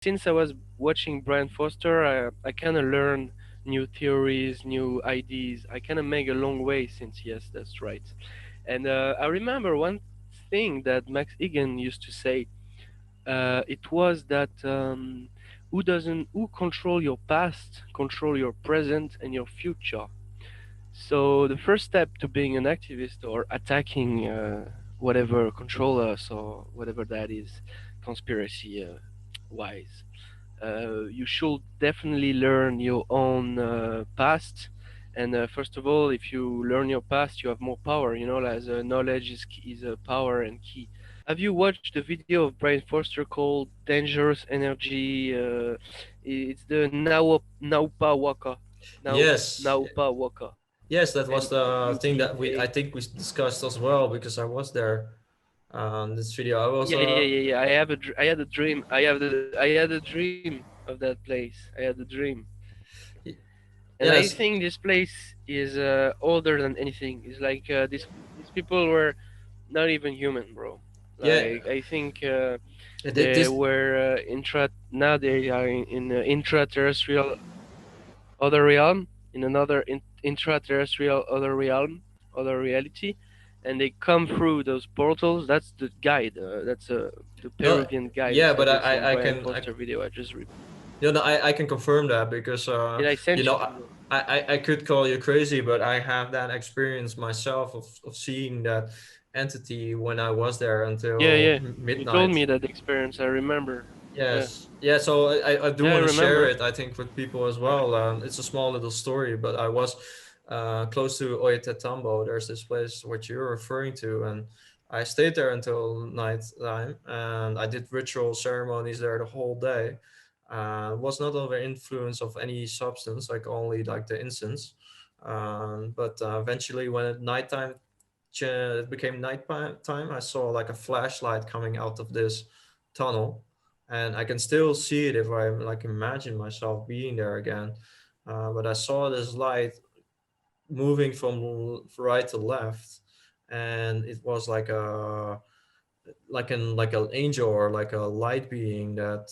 since I was watching Brian Foster, I kind of learned new theories, new ideas. I kind of make a long way since, yes, that's right. And I remember one thing that Max Igan used to say. It was that who control your past, control your present and your future. So the first step to being an activist or attacking whatever control us or whatever that is, conspiracy wise, you should definitely learn your own past. And first of all, if you learn your past, you have more power. You know, as knowledge is key, is power and key. Have you watched the video of Brian Foster called "Dangerous Energy"? It's the Naupa Waka, Yes, Naupa Waka, yes, that and was the thing he that we I think we discussed as well because I was there. This video, I was yeah. I had a dream. I had a dream of that place. I had a dream. And I think yes, this place is older than anything. It's like these people were not even human, bro. yeah. Like I think they This were now they are in intraterrestrial other realm, in another intraterrestrial other realm, other reality, and they come through those portals. That's the guide. That's the no, Peruvian guide who yeah, said but this in I Brian can Foster video. I just you know, I can confirm that because did I you sent know you to? I could call you crazy, but I have that experience myself of seeing that entity when I was there Yeah, until yeah. You told midnight. me that experience. I remember. Yeah, Yes, yeah. So I do yeah, I want to share remember. it. I think with people as well. It's a small little story, but I was close to Oyetetambo. There's this place which you're referring to, and I stayed there until night time, and I did ritual ceremonies there the whole day. Was not under influence of any substance, like only like the incense. But eventually, when at nighttime it became nighttime, I saw like a flashlight coming out of this tunnel, and I can still see it if I like imagine myself being there again. But I saw this light moving from right to left, and it was like an angel or like a light being that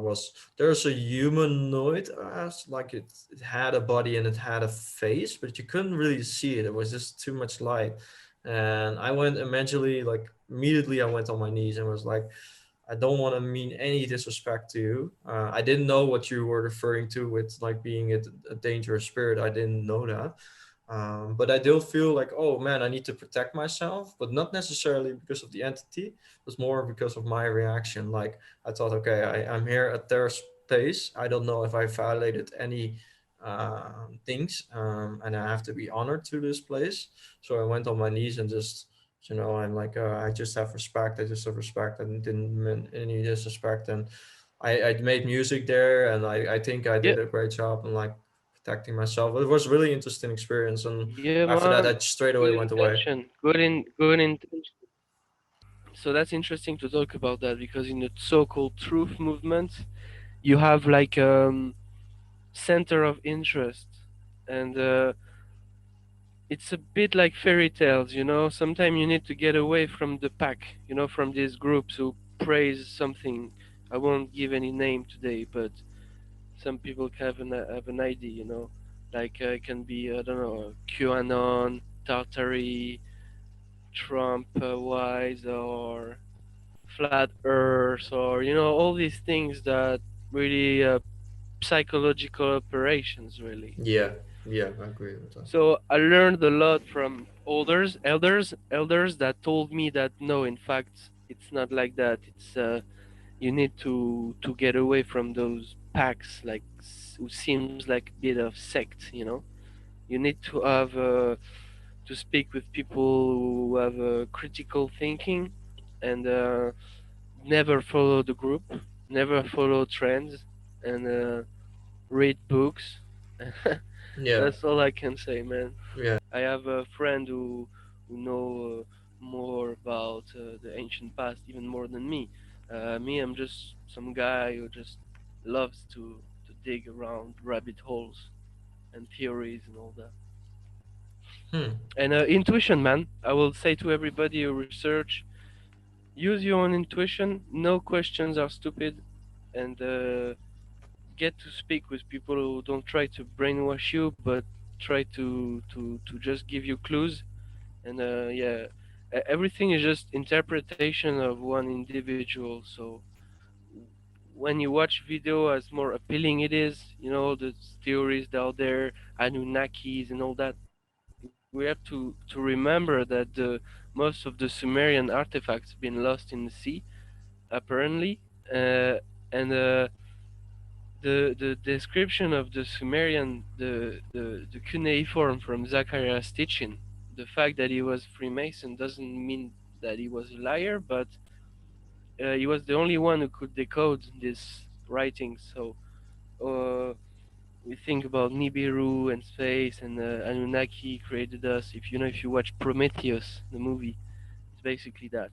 was there's a humanoid as like it had a body and it had a face, but you couldn't really see it. It was just too much light, and I went immediately I went on my knees and was like, I don't want to mean any disrespect to you. I didn't know what you were referring to with like being a dangerous spirit. I didn't know that. But I do feel like, oh man, I need to protect myself, but not necessarily because of the entity. It was more because of my reaction. Like I thought, okay, I'm here at their space. I don't know if I violated any things, and I have to be honored to this place. So I went on my knees and just, I'm like, I just have respect. I just have respect and didn't mean any disrespect. And I made music there, and I think I Yeah, did a great job and like protecting myself. It was really interesting experience, and yeah, after that, man. I straight away Good went away. intention. Good intention. So that's interesting to talk about that because in the so-called truth movement, you have like center of interest, and it's a bit like fairy tales. You know, sometimes you need to get away from the pack. You know, from these groups who praise something. I won't give any name today, but some people have an idea, you know, like it can be I don't know QAnon, Tartary, Trump wise, or flat Earth, or you know all these things that really psychological operations really. Yeah, yeah, I agree with that. So I learned a lot from elders that told me that no, in fact, it's not like that. It's you need to get away from those packs like who seems like a bit of sect, you know. You need to have to speak with people who have critical thinking and never follow the group, never follow trends, and read books. Yeah, That's all I can say, man. yeah. I have a friend who know more about the ancient past, even more than me. Me, I'm just some guy who just loves to dig around rabbit holes and theories and all that. Hmm. And intuition, man. I will say to everybody who research, use your own intuition. No questions are stupid. and get to speak with people who don't try to brainwash you, but try to just give you clues. And yeah, everything is just interpretation of one individual. So when you watch video, as more appealing it is, the theories out there, Anunnakis and all that, we have to remember that most of the Sumerian artifacts been lost in the sea, apparently, and the description of the Sumerian, the cuneiform from Zacharias' teaching, the fact that he was Freemason doesn't mean that he was a liar, but he was the only one who could decode this writing. So we think about Nibiru and space, and Anunnaki created us. If you watch Prometheus, the movie, it's basically that.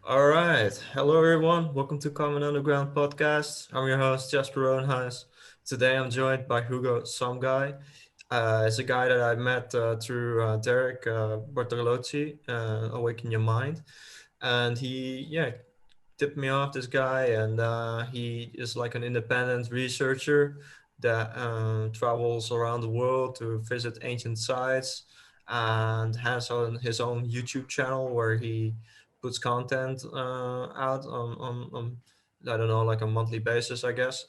All right. Hello, everyone. Welcome to Common Underground Podcast. I'm your host, Jasper Rodenhuis. Today, I'm joined by Hugo Someguy. It's a guy that I met through Derek Bartolozzi, Awaken Your Mind. And he tipped me off, this guy, and he is like an independent researcher that travels around the world to visit ancient sites and has on his own YouTube channel where he puts content out on I don't know, like a monthly basis, I guess.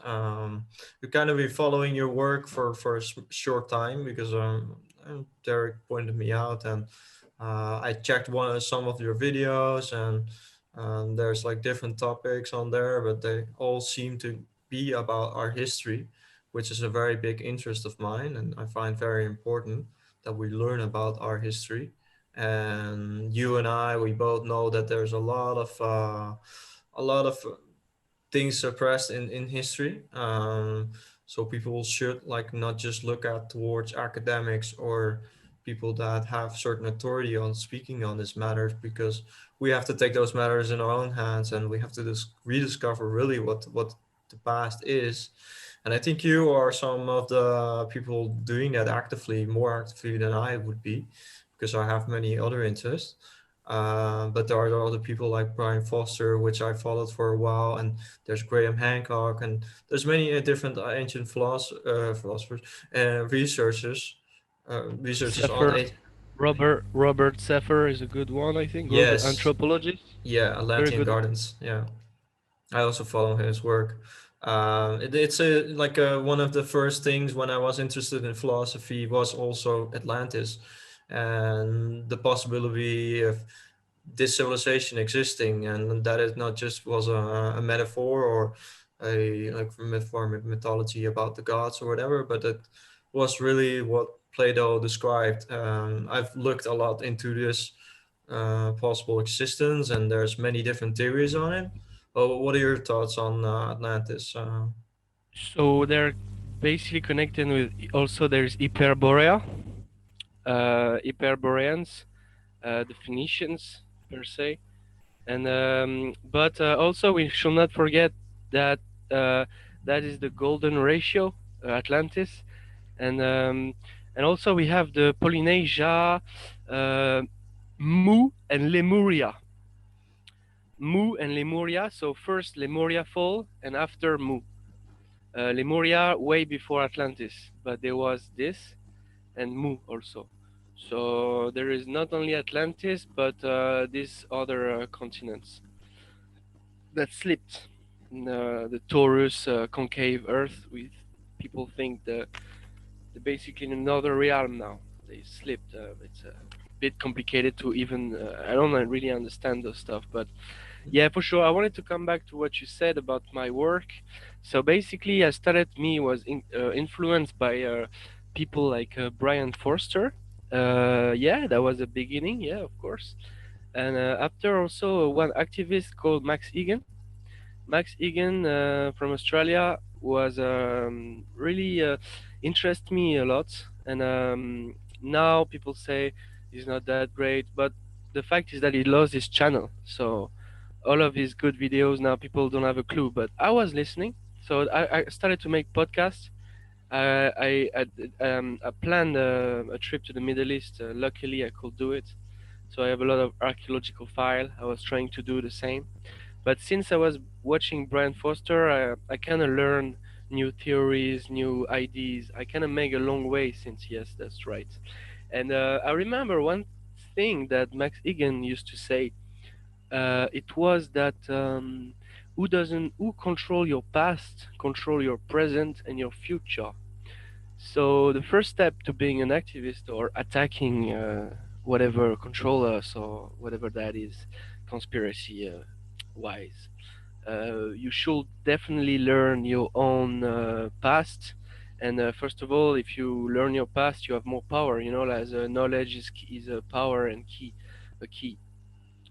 We've kind of been following your work for a short time because Derek pointed me out, and I checked some of your videos, and there's like different topics on there, but they all seem to be about our history, which is a very big interest of mine, and I find very important that we learn about our history. And you and I, we both know that there's a lot of things suppressed in history. So people should like not just look at towards academics or people that have certain authority on speaking on these matters, because we have to take those matters in our own hands, and we have to rediscover really what the past is. And I think you are some of the people doing that actively, more actively than I would be, because I have many other interests. But there are other people like Brian Foster, which I followed for a while, and there's Graham Hancock, and there's many different ancient philosophers and researchers on Sefer, it. Robert Sefer is a good one, I think. Robert, Yes, anthropologist, yeah, very Atlantean good one. Gardens. Yeah, I also follow his work. It's one of the first things when I was interested in philosophy was also Atlantis, and the possibility of this civilization existing, and that it not just was a metaphor or a like metaphor mythology about the gods or whatever, but it was really what Plato described. I've looked a lot into this possible existence, and there's many different theories on it. Well, what are your thoughts on Atlantis? So they're basically connected with, also there's Hyperborea, Hyperboreans, the Phoenicians per se, and but also we shall not forget that that is the golden ratio, Atlantis, and also we have the Polynesia, uh, Mu and Lemuria. Mu and Lemuria. So first Lemuria fall, and after Mu. Lemuria way before Atlantis, but there was this and Mu also. So there is not only Atlantis, but these other continents that slipped in the Taurus concave Earth. With people think they're basically in another realm now. They slipped. It's a bit complicated to even. I don't really understand those stuff, but yeah, for sure. I wanted to come back to what you said about my work. So basically, I started. Me was influenced by people like Brien Foester. Yeah, that was the beginning. Yeah, of course. And after also one activist called Max Igan. Max Igan from Australia was really interest me a lot. And now people say he's not that great, but the fact is that he lost his channel. So all of his good videos now people don't have a clue. But I was listening, so I started to make podcasts, I planned a trip to the Middle East. Luckily, I could do it. So I have a lot of archaeological file. I was trying to do the same. But since I was watching Brian Foster, I kind of learned new theories, new ideas. I kind of make a long way since, yes, that's right. And I remember one thing that Max Igan used to say. It was that who control your past, control your present and your future. So the first step to being an activist or attacking whatever control us or whatever that is, conspiracy wise, you should definitely learn your own past. And first of all, if you learn your past, you have more power. You know, as knowledge is a power and a key.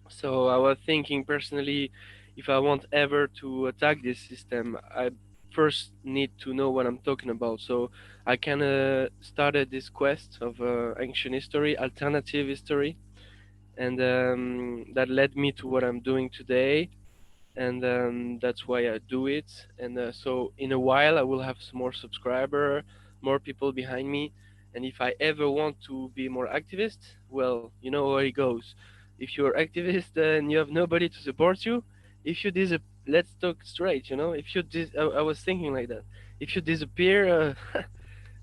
So I was thinking personally, if I want ever to attack this system, I first need to know what I'm talking about. So I kind of started this quest of ancient history, alternative history, and that led me to what I'm doing today, and that's why I do it. And so in a while, I will have some more subscriber, more people behind me. And if I ever want to be more activist, well, you know how it goes. If you're activist and you have nobody to support you, if you let's talk straight. You know, if I was thinking like that. If you disappear,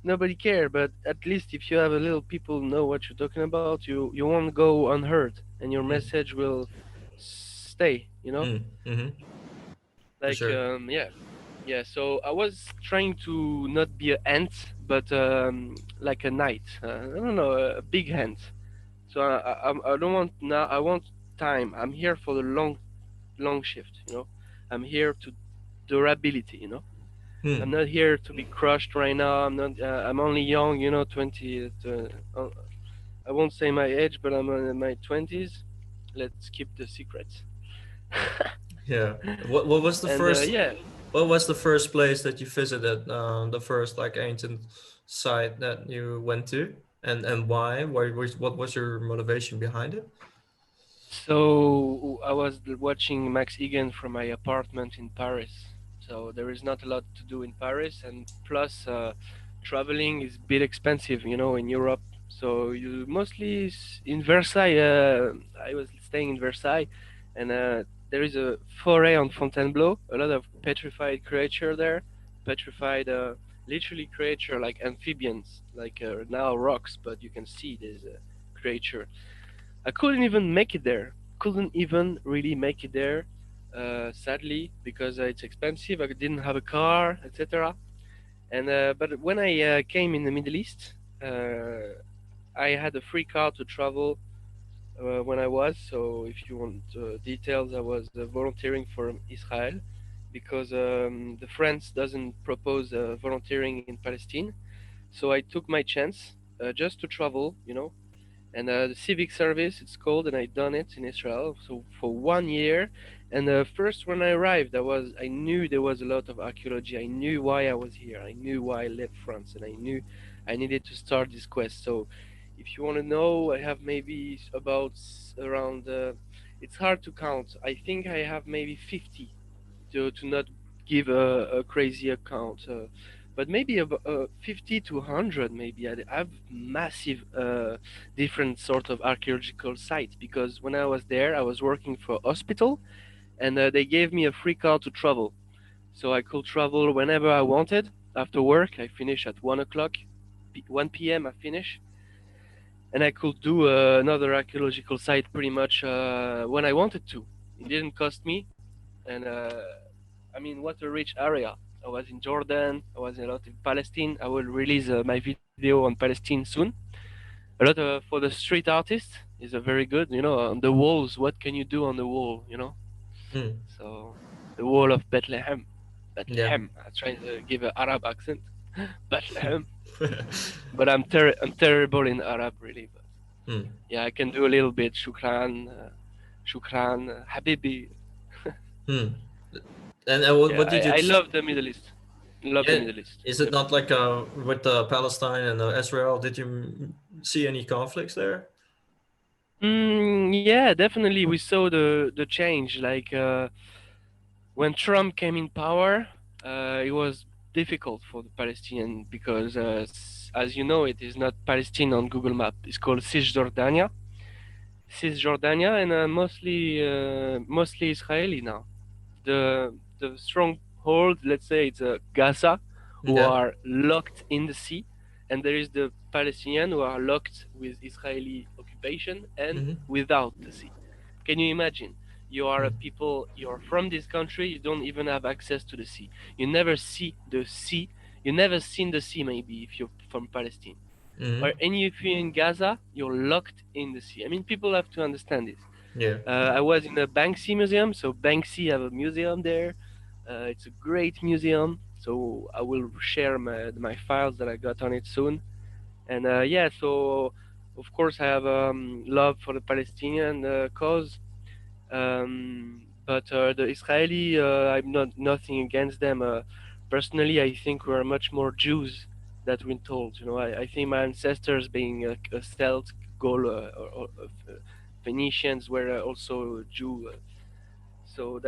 nobody care. But at least if you have a little people know what you're talking about, you won't go unheard, and your Mm, message will stay. You know, mm-hmm. For like sure. yeah. So I was trying to not be an ant, but like a knight. I don't know, a big ant. So I don't want now. I want time. I'm here for the long shift. You know, I'm here to durability. You know, I'm Hmm. not here to be crushed right now. I'm not. I'm only young. You know, 20. I won't say my age, but I'm in my 20s. Let's keep the secret. Yeah. What was the And first? yeah. What was the first place that you visited? The first like ancient site that you went to, and why? What was your motivation behind it? So I was watching Max Igan from my apartment in Paris. So there is not a lot to do in Paris, and plus traveling is a bit expensive, you know, in Europe. So you mostly in Versailles. I was staying in Versailles, and there is a foray on Fontainebleau. A lot of petrified creature there, petrified, literally creature like amphibians, like now rocks, but you can see there's a creature. I couldn't even make it there. Couldn't even really make it there, sadly, because it's expensive. I didn't have a car, etc. And but when I came in the Middle East, I had a free car to travel when I was. So if you want details, I was volunteering for Israel because the France doesn't propose volunteering in Palestine. So I took my chance just to travel, you know, and the civic service it's called, and I done it in Israel so for 1 year. And first when I arrived, I knew there was a lot of archaeology. I knew why I was here. I knew why I left France, and I knew I needed to start this quest. So if you want to know, I have maybe about around it's hard to count. I think I have maybe 50 to not give a crazy account. But maybe about 50 to 100 maybe. I have massive different sort of archaeological sites because when I was there I was working for a hospital, and they gave me a free car to travel, so I could travel whenever I wanted. After work I finish at 1 o'clock, 1 p.m. I finish, and I could do another archaeological site pretty much when I wanted to. It didn't cost me, and I mean, what a rich area. I was in Jordan. I was a lot in Palestine. I will release my video on Palestine soon. A lot for the street artists is a very good. You know, on the walls. What can you do on the wall? You know. Hmm. So the wall of Bethlehem. Yeah. Bethlehem. I try to give an Arab accent. Bethlehem. But I'm terrible in Arab really. But Hmm. yeah, I can do a little bit. Shukran, shukran, habibi. Hmm. And Yeah, what did you? I love the Middle East. Love the Yeah. Middle East. Is it not like with Palestine and Israel? Did you see any conflicts there? Yeah, definitely. We saw the change. Like when Trump came in power, it was. difficult for the Palestinian because, as you know, it is not Palestine on Google Map. It's called Cisjordania, Cisjordania, and mostly Israeli now. The stronghold, let's say, it's Gaza, who Yeah. are locked in the sea, and there is the Palestinian who are locked with Israeli occupation and Mm-hmm. without the sea. Can you imagine? You are a Mm. people, you're from this country, you don't even have access to the sea. You never see the sea. You never seen the sea, maybe, if you're from Palestine. Mm-hmm. Or any if you're in Gaza, you're locked in the sea. I mean, people have to understand this. Yeah. I was in a Banksy museum, so Banksy have a museum there. It's a great museum, so I will share my files that I got on it soon. And yeah, so of course I have love for the Palestinian cause, but the Israeli, I'm not nothing against them. Personally, I think we're much more Jews that we're told. You know, I think my ancestors, being a Celt, Gaul, Phoenicians, were also Jew. So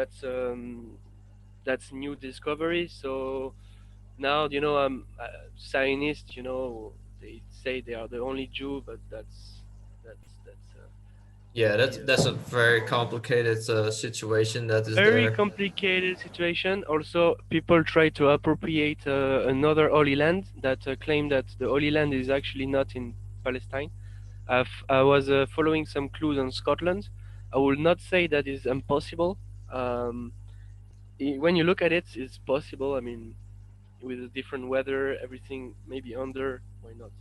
that's new discovery. So now, I'm Zionist. They say they are the only Jew, but that's Yeah, maybe that's a very complicated situation that is very there. complicated situation. Also, people try to appropriate another Holy Land that claim that the Holy Land is actually not in Palestine. I was following some clues on Scotland. I will not say that is impossible. Um, when you look at it, it's possible. I mean, with the different weather, everything maybe under, why not?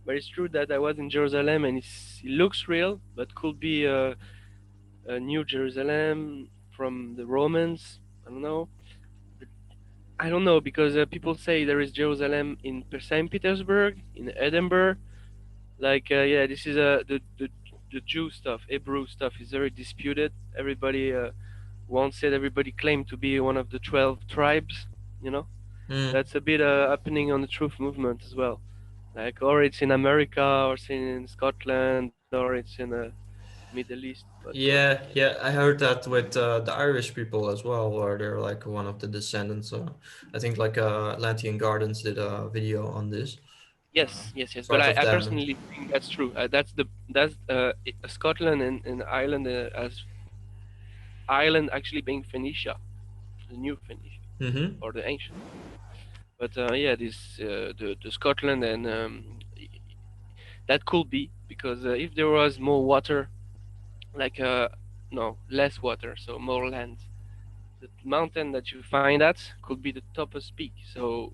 But it's true that I was in Jerusalem and it looks real, but could be a New Jerusalem from the Romans. I don't know. But I don't know because people say there is Jerusalem in St. Petersburg, in Edinburgh. Like yeah, this is the Jew stuff, Hebrew stuff is very disputed. Everybody wants it. Everybody claimed to be one of the 12 tribes. You know, Mm. that's a bit happening on the truth movement as well. Like, or it's in America, or it's in Scotland, or it's in Middle East. But Yeah, yeah, I heard that with the Irish people as well, where they're like one of the descendants. I think like Atlantean Gardens did a video on this. Uh, yes, yes, yes. But Part I, of I them. personally think that's true. That's Scotland and Ireland as Ireland actually being Phoenicia, the new Phoenicia Mm-hmm. or the ancient. But yeah, this the Scotland and that could be because if there was more water, like no less water, so more land, the mountain that you find at could be the topest peak. So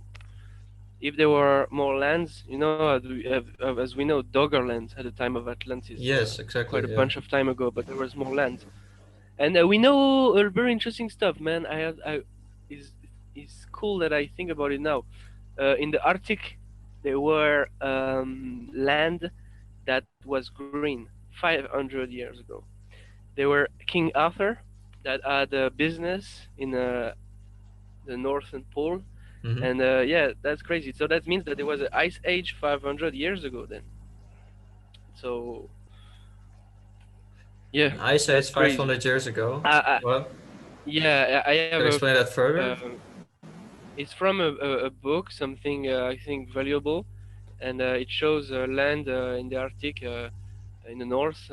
if there were more lands, as we know, Doggerland at the time of Atlantis, Yes, quite exactly. a Yeah. bunch of time ago, but there was more land. And we know very interesting stuff, man. Is is cool that I think about it now. In the Arctic, there were land that was green 500 years ago. There were King Arthur that had a business in the Northern Pole, Mm-hmm. and yeah, that's crazy. So that means that there was an ice age 500 years ago then. So yeah, An ice age that's crazy. 500 years ago. I, Well, yeah, I have can you explain that further? uh, it's from a book, something I think valuable, and it shows land in the Arctic, in the north,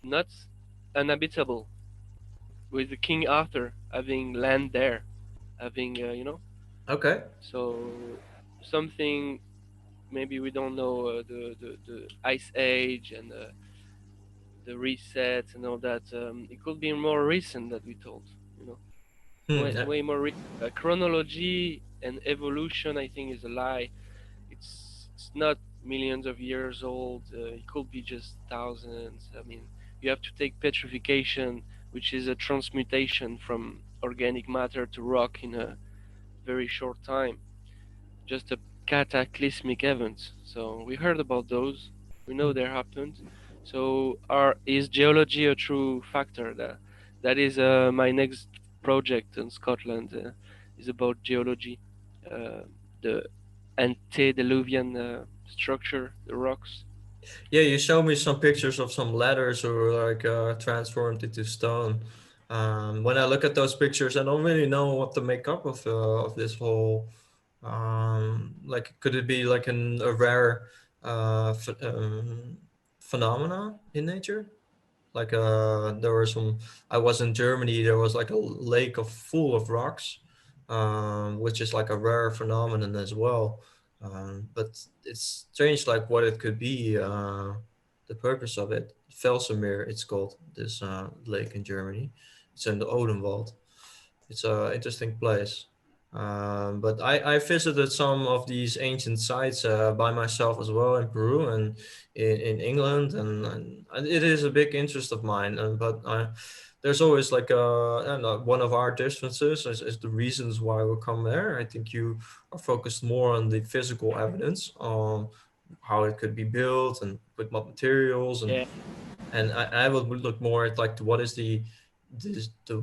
not unhabitable, with the King Arthur having land there, having Okay. so something maybe we don't know the ice age and the reset and all that. It could be more recent that we told, you know. Hmm. Way more chronology and evolution. I think is a lie. It's not millions of years old. It could be just thousands. I mean, you have to take petrification, which is a transmutation from organic matter to rock in a very short time. Just a cataclysmic event. So we heard about those. We know they happened. So is geology a true factor? That is my next project in Scotland. Is about geology, uh, the antediluvian structure, the rocks. Yeah, you showed me some pictures of some ladders who were like transformed into stone. When I look at those pictures, I don't really know what to make up of this whole. Like, could it be like a rare phenomena in nature? Like there were some. I was in Germany. There was like a lake of full of rocks, which is like a rare phenomenon as well. But it's strange, like what it could be. The purpose of it, Felsenmeer, it's called, this lake in Germany. It's in the Odenwald. It's a interesting place. But I visited some of these ancient sites by myself as well in Peru and in England, and it is a big interest of mine. There's always like I don't know, one of our differences is the reasons why we come there. I think you are focused more on the physical evidence, on how it could be built and with what materials, Yeah. and I would look more at like what is the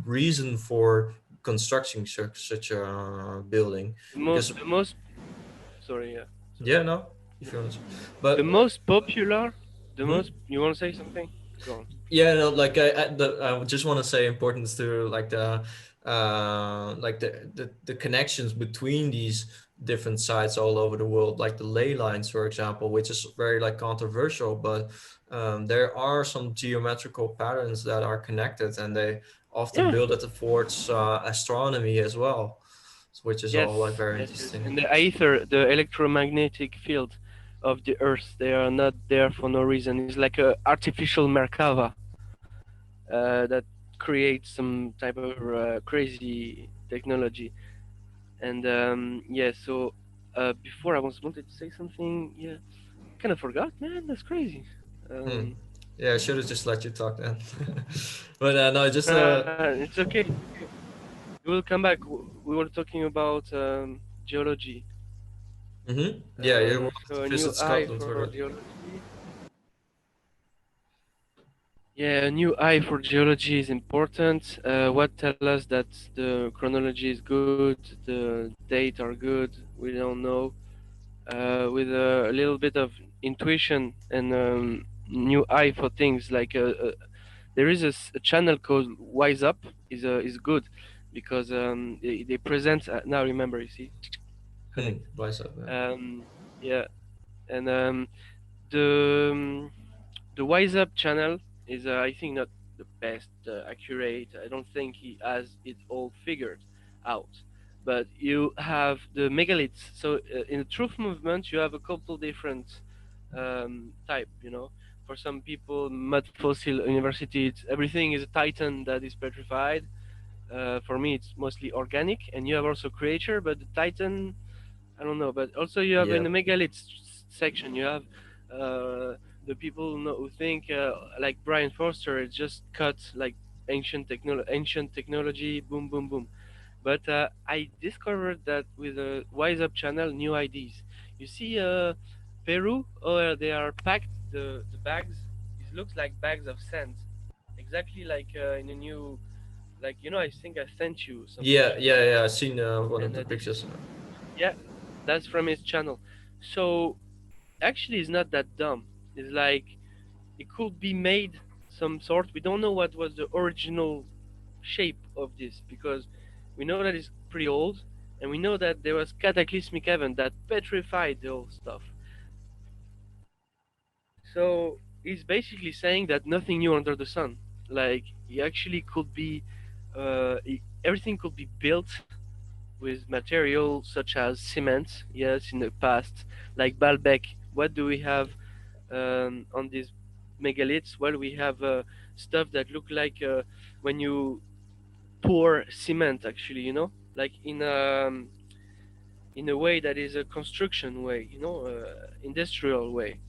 reason for constructing such a building, because The most sorry, yeah, sorry. yeah, no, if you want to, The but most popular, the hmm? most. You want to say something? Go on. Yeah, no, like I just want to say importance to like the connections between these different sites all over the world, like the ley lines, for example, which is very like controversial, but there are some geometrical patterns that are connected, and they often Yeah. build it towards astronomy as well, which is all like Yes. very Yes. Yes. interesting. And the ether, the electromagnetic field of the Earth, they are not there for no reason. It's like a artificial Merkava that creates some type of crazy technology. And yeah, so before I was wanted to say something. Yeah, kind of forgot, man. That's crazy. Hmm. Um, Yeah, I should have just let you talk then. But no, just it's okay. It's okay. We will come back. We were talking about geology. yeah, you wanted So to a new visit eye Scotland for for that. geology. Yeah, a new eye for geology is important. What tell us that the chronology is good, the date are good. We don't know. With a little bit of intuition and new eye for things like there is a channel called Wise Up is good because they present now remember you see Hmm. connect Wise up, yeah. yeah and the the Wise Up channel is I think not the best accurate. I don't think he has it all figured out. But you have the megaliths. So in the truth movement, you have a couple different type. You know, for some people, mud fossil university, everything is a titan that is petrified. For me, it's mostly organic, and you have also creature, but the titan I don't know, but also you have in Yeah. the megalith section, you have the people who think like Brien Foester, it just cut like ancient technology, boom, boom, boom. But I discovered that with the Wise Up channel, new ideas. You see, Peru, or they are packed the bags. It looks like bags of sand, exactly like in a new, like I think I sent you some Yeah, pictures, yeah, yeah. I've seen one of and the this pictures. is yeah, that's from his channel. So actually, it's not that dumb. It's like it could be made some sort. We don't know what was the original shape of this because we know that it's pretty old, and we know that there was cataclysmic event that petrified the whole stuff. So he's basically saying that nothing new under the sun. Like he actually could be, everything could be built with material such as cement. Yes, in the past, like Baalbek. What do we have on these megaliths? Well, we have stuff that look like when you pour cement. Actually, like in a way that is a construction way. Industrial way.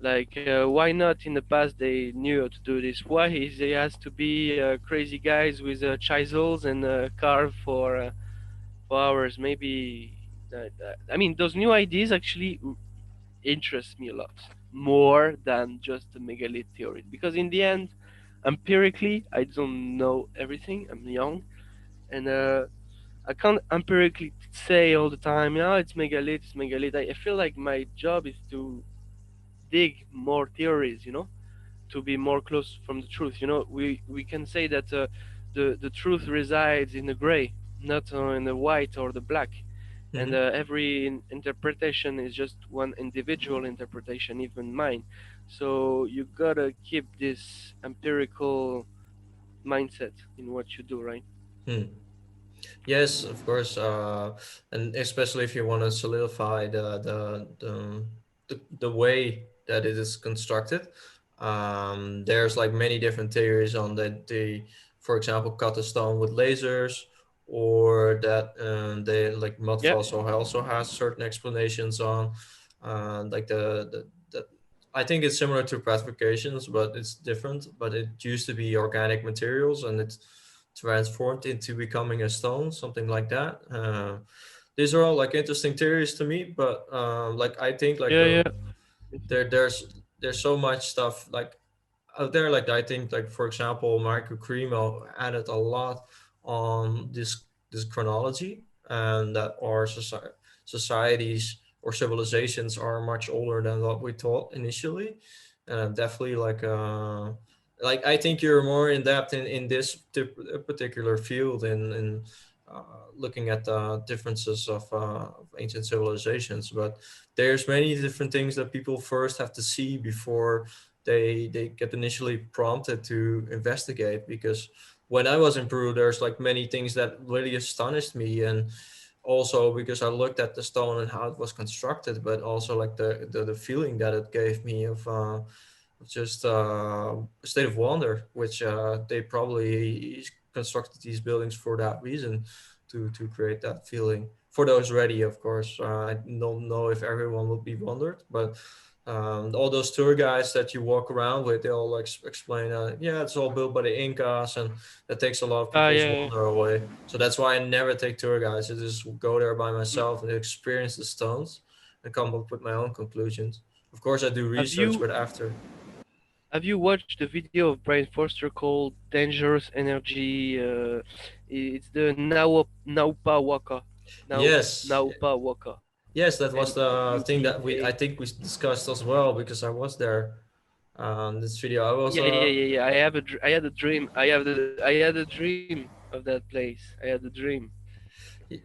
Like, why not in the past they knew how to do this? Why is it has to be crazy guys with chisels and carve for hours? Maybe I mean those new ideas actually interest me a lot more than just the megalith theory because in the end, empirically, I don't know everything. I'm young and I can't empirically say all the time, yeah, it's megalith, it's megalith. I feel like my job is to dig more theories, to be more close from the truth. We can say that the truth resides in the gray, not in the white or the black. And Hmm. every interpretation is just one individual interpretation, even mine. So you gotta keep this empirical mindset in what you do, right? Hmm. Yes, of course, and especially if you want to solidify the way that it is constructed. There's like many different theories on that they, for example, cut the stone with lasers, or that they like mud Yeah, fossil also has certain explanations on, like the I think it's similar to petrifications, but it's different. But it used to be organic materials, and it's transformed into becoming a stone, something like that. These are all like interesting theories to me, but like I think like yeah, yeah. there's so much stuff like out there. Like I think like for example, Marco Cremo added a lot on this chronology, and that our societies or civilizations are much older than what we thought initially. Definitely like I think you're more in depth in this particular field in looking at the differences of ancient civilizations. But there's many different things that people first have to see before they get initially prompted to investigate. Because when I was in Peru, there's like many things that really astonished me, and also because I looked at the stone and how it was constructed, but also like the feeling that it gave me of just a state of wonder, which they probably constructed these buildings for that reason, to create that feeling for those ready. Of course, I don't know if everyone will be wondered, but all those tour guides that you walk around with, they all like explain, yeah, it's all built by the Incas, and that takes a lot of Ah, people's yeah, yeah. wonder away. So that's why I never take tour guides. I just go there by Mm. myself and experience the stones and come up with my own conclusions. Of course, I do Have research, you but after. have you watched the video of Brian Foster called "Dangerous Energy"? It's the Naupa Waka, Yes, Naupa Waka, yes, that N was the U thing P that we I A. think we discussed as well, because I was there. This video, I was Yeah, yeah, yeah, yeah. I had a dream. I had a dream of that place. I had a dream, y-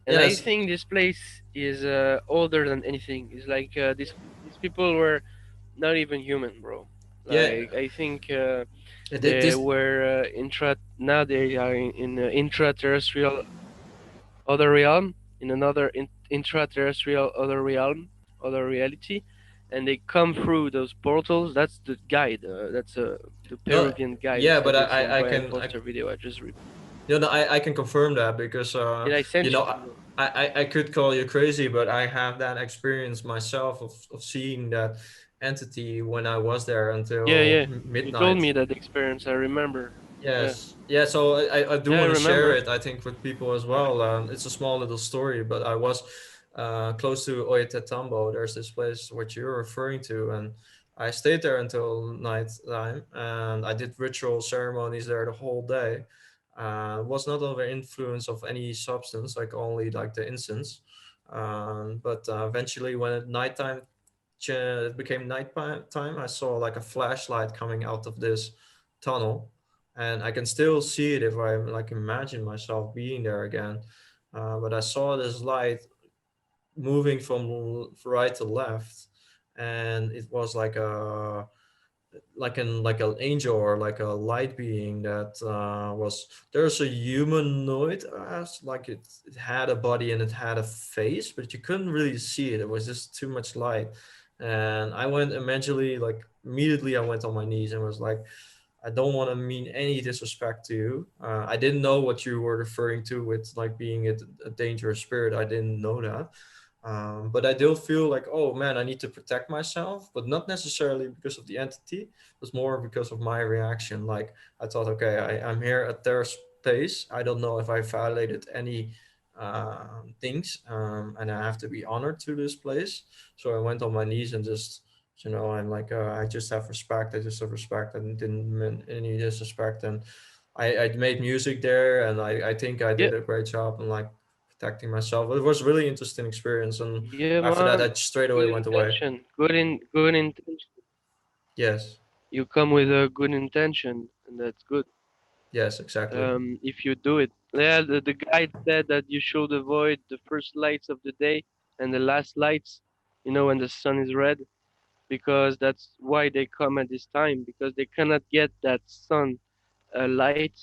and I yes, think this place is older than anything. It's like these people were not even human, bro. yeah. Like I think they This were now they are in intraterrestrial other realm, in another intraterrestrial other realm, other reality, and they come through those portals. That's the guide. That's the no, Peruvian guide who yeah, said but this in I Brian can Foster video. I just I can confirm that, because did I you sent know you to bro? I could call you crazy, but I have that experience myself of seeing that entity when I was there Yeah, until yeah. You told midnight. me that experience. I remember. Yeah, Yes, yeah. So I do yeah, I want to share remember. it. I think with people as well. It's a small little story, but I was close to Oyetetambo. There's this place which you're referring to, and I stayed there until night time, and I did ritual ceremonies there the whole day. Was not under influence of any substance, like only like the incense. But eventually, when at nighttime it became nighttime, I saw like a flashlight coming out of this tunnel, and I can still see it if I like imagine myself being there again. But I saw this light moving from right to left, and it was like an angel or like a light being that was there's a humanoid as like it had a body and it had a face, but you couldn't really see it. It was just too much light. And I went immediately I went on my knees and was like, I don't want to mean any disrespect to you. I didn't know what you were referring to with like being a dangerous spirit. I didn't know that. But I do feel like, oh man, I need to protect myself, but not necessarily because of the entity. It was more because of my reaction. Like I thought, okay, I'm here at their space. I don't know if I violated any things, and I have to be honored to this place. So I went on my knees and just, I'm like, I just have respect. I just have respect, and didn't mean any disrespect. And I made music there, and I think I Yeah, did a great job. And like protecting myself. It was a really interesting experience, and yeah, after that, man. I straight Good away went away. intention. Good intention. Yes, You come with a good intention, and that's good. Yes, exactly. if you do it. Yeah, the guide said that you should avoid the first lights of the day and the last lights, when the sun is red, because that's why they come at this time, because they cannot get that sun light.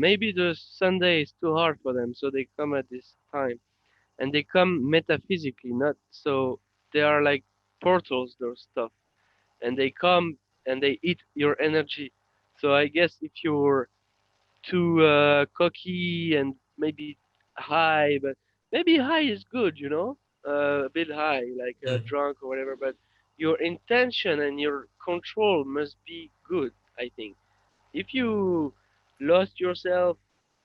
Maybe the Sunday is too hard for them, so they come at this time, and they come metaphysically, not so. They are like portals, those stuff, and they come and they eat your energy. So I guess if you're too cocky and maybe high, but maybe high is good, a bit high, like Hmm. drunk or whatever. But your intention and your control must be good, I think. If you lost yourself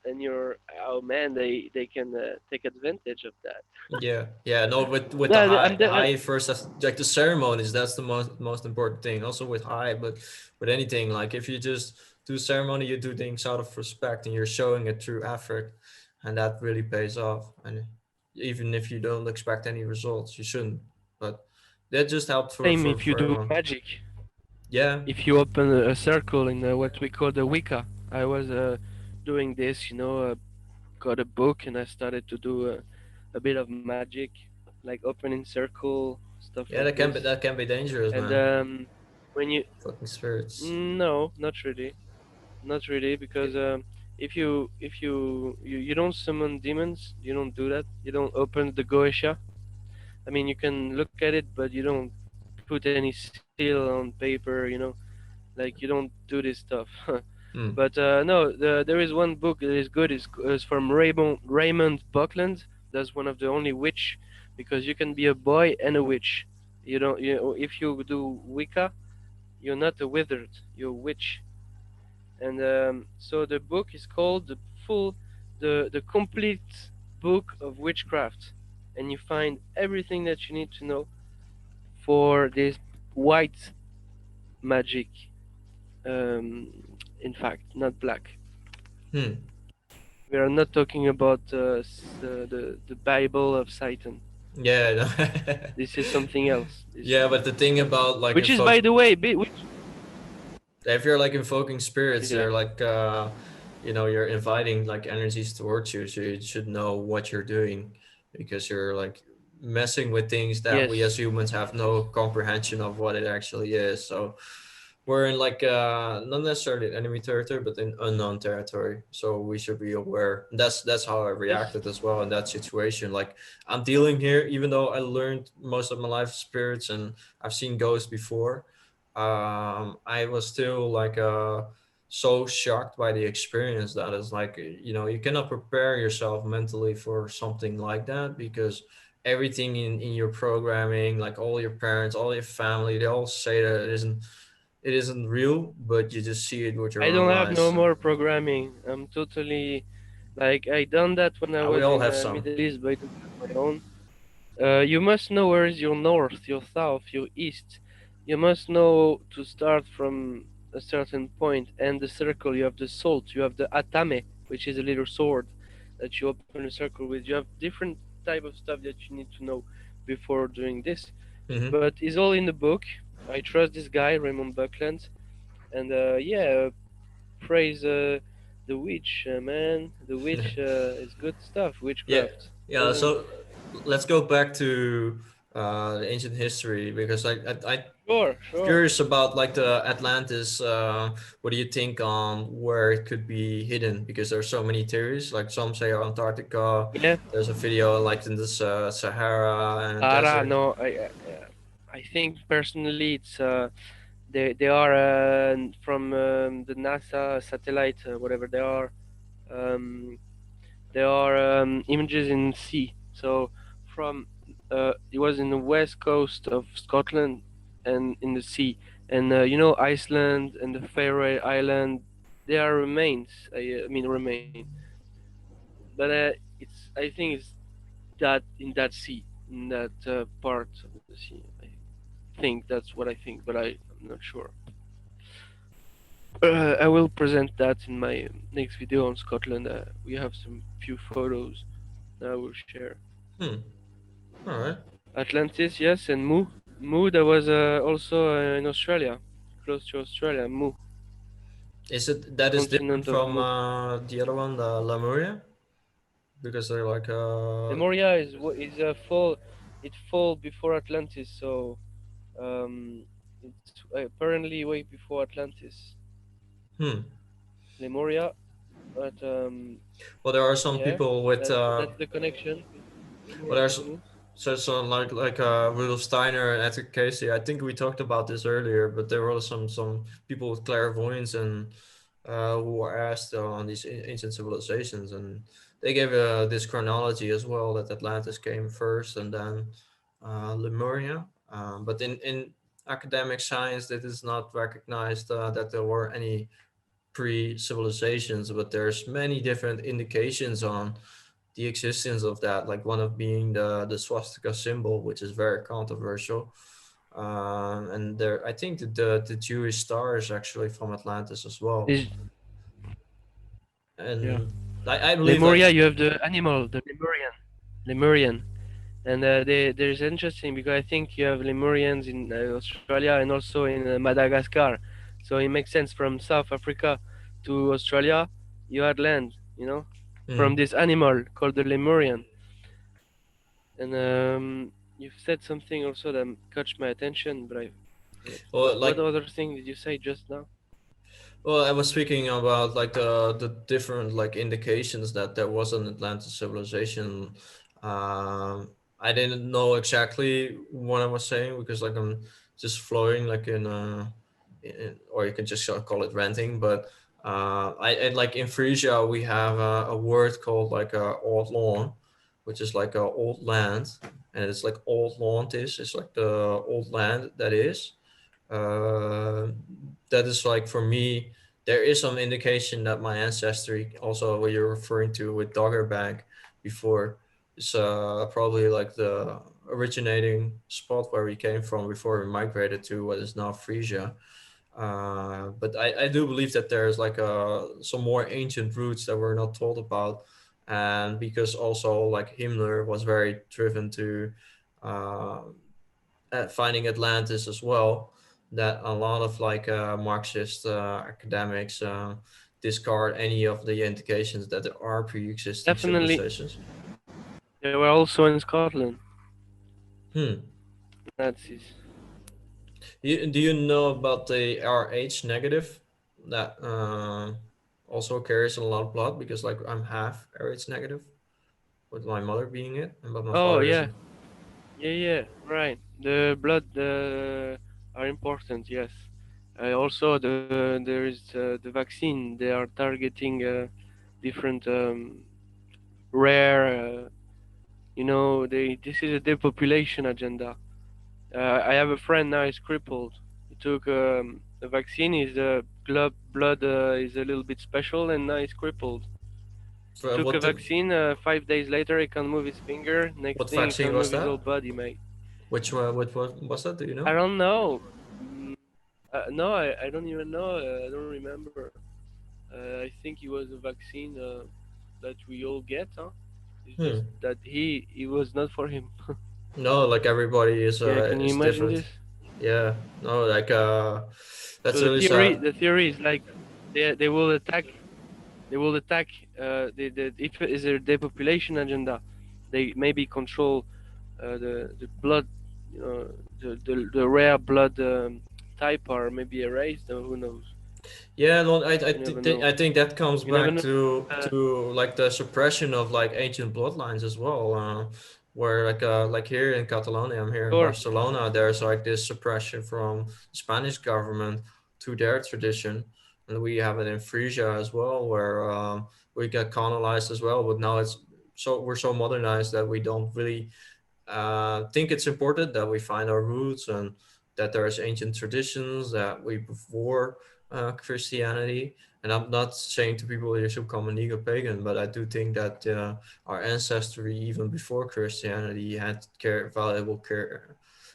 and you're, oh man, they can take advantage of that. Yeah, yeah. No, with the No, high first, like the ceremonies, that's the most important thing. Also with high, but with anything, like if you just do ceremony, you do things out of respect, and you're showing a true effort, and that really pays off. And even if you don't expect any results, you shouldn't. But that just helped for same for if you for do everyone. magic. Yeah, If you open a circle in what we call the Wicca. I was doing this, got a book and I started to do a bit of magic, like opening circle, stuff yeah. like this. That can be dangerous, And man. when you, Fucking spirits. no, not really, not really, Yeah. because if you don't summon demons, you don't do that. You don't open the Goetia. I mean, you can look at it, but you don't put any seal on paper. Like you don't do this stuff. Hmm. But no, there is one book that is good. Is from Raymond Buckland. That's one of the only witch, because you can be a boy and a witch. You don't. If you do Wicca, you're not a wizard. You're a witch. And so the book is called the complete book of witchcraft, and you find everything that you need to know for this white magic. In fact, not black. Hmm. We are not talking about the Bible of Satan. Yeah. This is something else. This, Yeah, but the thing about like which is, by the way, which, if you're like invoking spirits, yeah, you're like you're inviting like energies towards you, so you should know what you're doing, because you're like messing with things that we as yes, humans have no yes, comprehension of what it actually is. So we're in like not necessarily enemy territory, but in unknown territory, so we should be aware. That's how I yes. reacted as well in that situation. Like, I'm dealing here, even though I learned most of my life spirits and I've seen ghosts before. I was still like so shocked by the experience, that is like, you cannot prepare yourself mentally for something like that, because everything in your programming, like all your parents, all your family, they all say that it isn't real, but you just see it with I your own don't have eyes. no So more programming. I'm totally, like, I done that when I we was all in have some. Middle East by my own. You must know where is your north, your south, your east. You must know to start from a certain point, and the circle. You have the salt. You have the atame, which is a little sword that you open a circle with. You have different type of stuff that you need to know before doing this. Hmm. But it's all in the book. I trust this guy, Raymond Buckland, and yeah, praise the witch, man. The witch is good stuff. Yeah, Witchcraft yeah. doesn't. So let's go back to the ancient history, because I'm Sure, sure. curious about like the Atlantis. What do you think on where it could be hidden? Because there's so many theories. Like, some say Antarctica. Yeah, There's a video like in the Sahara and Sahara. desert. No, I think personally it's they are from the NASA satellite, whatever they are. Um, they are images in sea. So from it was in the west coast of Scotland and in the sea, and Iceland and the Faroe Island. They are remains. I mean remain, but I think it's that in that sea, in that part of the sea. I think that's what I think, but I'm not sure. I will present that in my next video on Scotland. We have some few photos that I will share. Hmm. All right. Atlantis, yes, and Mu. Mu, that was also in Australia, close to Australia. Mu. Is it the that is different continent of from Mook. the other one, the Lemuria? Because they're like Lemuria is a fall. It fall before Atlantis, so it's apparently way before Atlantis. hmm. Lemuria, but Well, there are some yeah, people with that's the connection well, between there's the two. so some like Rudolf Steiner and Edgar Casey. I think we talked about this earlier, but there were some people with clairvoyance and who were asked on these ancient civilizations, and they gave this chronology as well that Atlantis came first and then Lemuria. But in academic science, that is not recognized that there were any pre-civilizations, but there's many different indications on the existence of that, like one of being the swastika symbol, which is very controversial. And there, I think that the Jewish star is actually from Atlantis as well. Is Yeah, And I believe like Lemuria. You have the animal, the Lemurian, and there's interesting because I think you have Lemurians in Australia and also in Madagascar, so it makes sense from South Africa to Australia. You had land, from mm, this animal called the Lemurian, and you've said something also that caught my attention, but I forget. well, What like other thing did you say just now? well, I was speaking about like the different like indications that there was an Atlantis civilization. Um, I didn't know exactly what I was saying because like I'm just flowing like or you can just call it ranting. But I like in Frisia we have a word called like old lawn, which is like a old land, and it's like old Launtis. It's like the old land that is. Uh, that is like for me, there is some indication that my ancestry, also what you're referring to with Doggerbank before, is probably like the originating spot where we came from before we migrated to what is now Frisia. But I do believe that there's like some more ancient roots that we're not told about, and because also like Himmler was very driven to uh, at finding Atlantis as well, that a lot of like Marxist academics discard any of the indications that there are pre-existing Definitely, civilizations. they were also in Scotland. Hmm. Nazis. Do you know about the Rh negative that also carries a lot of blood because like I'm half Rh negative with my mother being it, and but my Oh father yeah, isn't. yeah, right. The blood are important. Yes. Also, there is the vaccine. They are targeting different rare. They this is a depopulation agenda. I have a friend now. He's crippled. He took the vaccine. His blood is a little bit special, and now he's crippled. He took a What the, vaccine. 5 days later, he can move his finger. Next what thing, he vaccine can was move his that? whole body, mate. Which what was that? Do you I know? don't know. No, I don't even know. I don't remember. I think it was a vaccine that we all get. Huh? It's just Hmm. that he was not for him. No, like everybody Yeah, can you is imagine different. this? Yeah. No, like that's So the really theory sad. the theory is like they will attack. They will attack. If it is a depopulation agenda, they maybe control the blood. The rare blood type are maybe erased. Or who knows? Yeah, no, You never know. I think that comes You never back know. Uh, to like the suppression of like ancient bloodlines as well. Where like here in Catalonia, I'm here in sure. Barcelona. There's like this suppression from the Spanish government to their tradition, and we have it in Frisia as well, where we get colonized as well. But now it's so we're so modernized that we don't really think it's important that we find our roots and that there's ancient traditions that we before Christianity. And I'm not saying to people you should become a neo-pagan, but I do think that our ancestry, even before Christianity, had valuable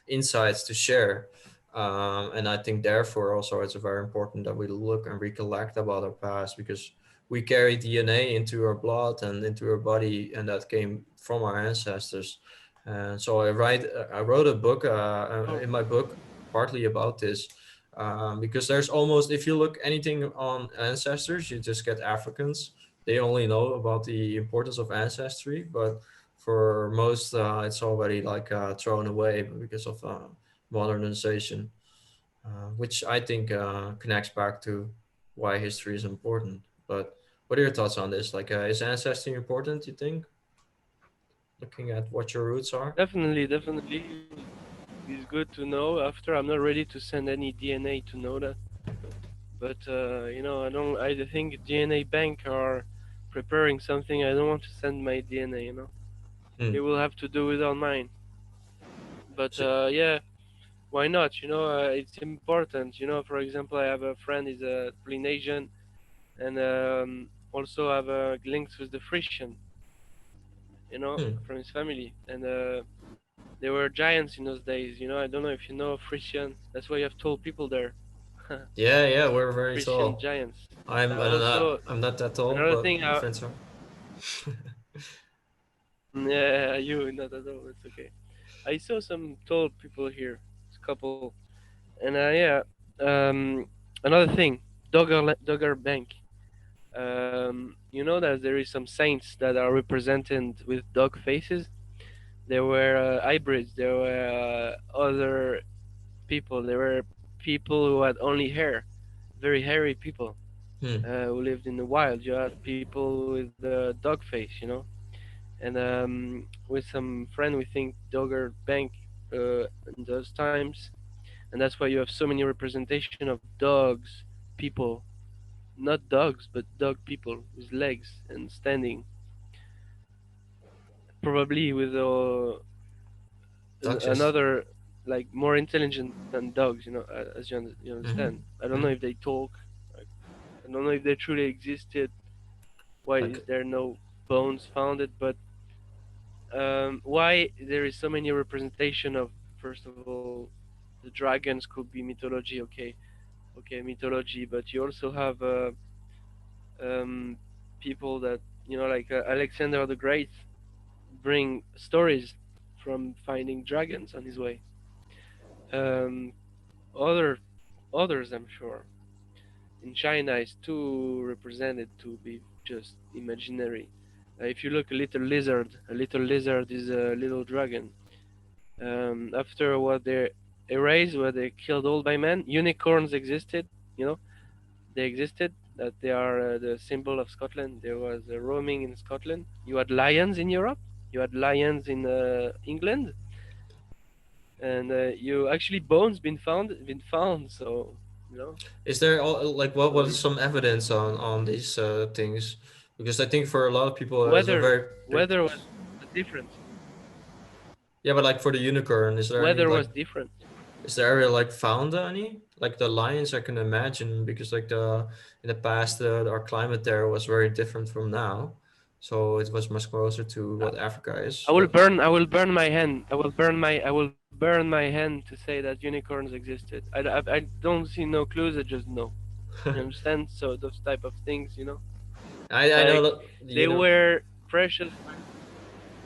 insights to share. And I think therefore also it's very important that we look and recollect about our past because we carry DNA into our blood and into our body, and that came from our ancestors. And so I wrote a book Oh, in my book partly about this. Because there's almost, if you look anything on ancestors, you just get Africans. They only know about the importance of ancestry, but for most, it's already like thrown away because of modernization, which I think connects back to why history is important. But what are your thoughts on this? Like, is ancestry important? You think, looking at what your roots are? Definitely. It's good to know. After, I'm not ready to send any DNA to know that, but I don't. I think DNA bank are preparing something. I don't want to send my DNA. Hmm. They will have to do it on mine. But So, yeah, why not? It's important. For example, I have a friend is a Polynesian, and also have links with the Frisian. hmm. From his family, and they were giants in those days. I don't know if you know Frisian. That's why you have tall people there. Yeah, yeah, we're very Frisian tall. giants. I'm Also, I'm not that tall, another but thing. my friends are. Yeah, you not at all. It's okay. I saw some tall people here. It's a couple, and yeah. Um, Another thing, Dogger Bank. You know that there is some saints that are represented with dog faces. There were hybrids. There were other people. There were people who had only hair, very hairy people Hmm. who lived in the wild. You had people with dog face. And with some friend, we think Dogger Bank in those times, and that's why you have so many representation of dogs, people, not dogs, but dog people with legs and standing, probably with Duchess. another like more intelligent than dogs. As you Mm-hmm. understand. I don't know Mm-hmm. if they talk. Like, I don't know if they truly existed. Why is Like, there no bones founded? But why there is so many representation of, first of all, the dragons could be mythology. Okay, mythology, but you also have um, people that like Alexander the Great, bring stories from finding dragons on his way. Um, other Others, I'm sure, in China is too represented to be just imaginary. If you look, a little lizard is a little dragon. After what they erased, what they killed all by men, unicorns existed. You know, they existed. That they are the symbol of Scotland. There was roaming in Scotland. You had lions in Europe. You had lions in England, and you actually bones been found. So is there all, like, what so is some evidence on these things? Because I think for a lot of people it's a weather very big. weather was different. Yeah, but like for the unicorn, is there any Weather like, was different. is there ever like found any like the lions? I can imagine because like the in the past our climate there was very different from now, so it was much closer to I what Africa is. I will But burn. I will burn my hand. I will burn my hand to say that unicorns existed. I don't see no clues. I just know. You understand? So those type of things. I know Like that they you know. were precious.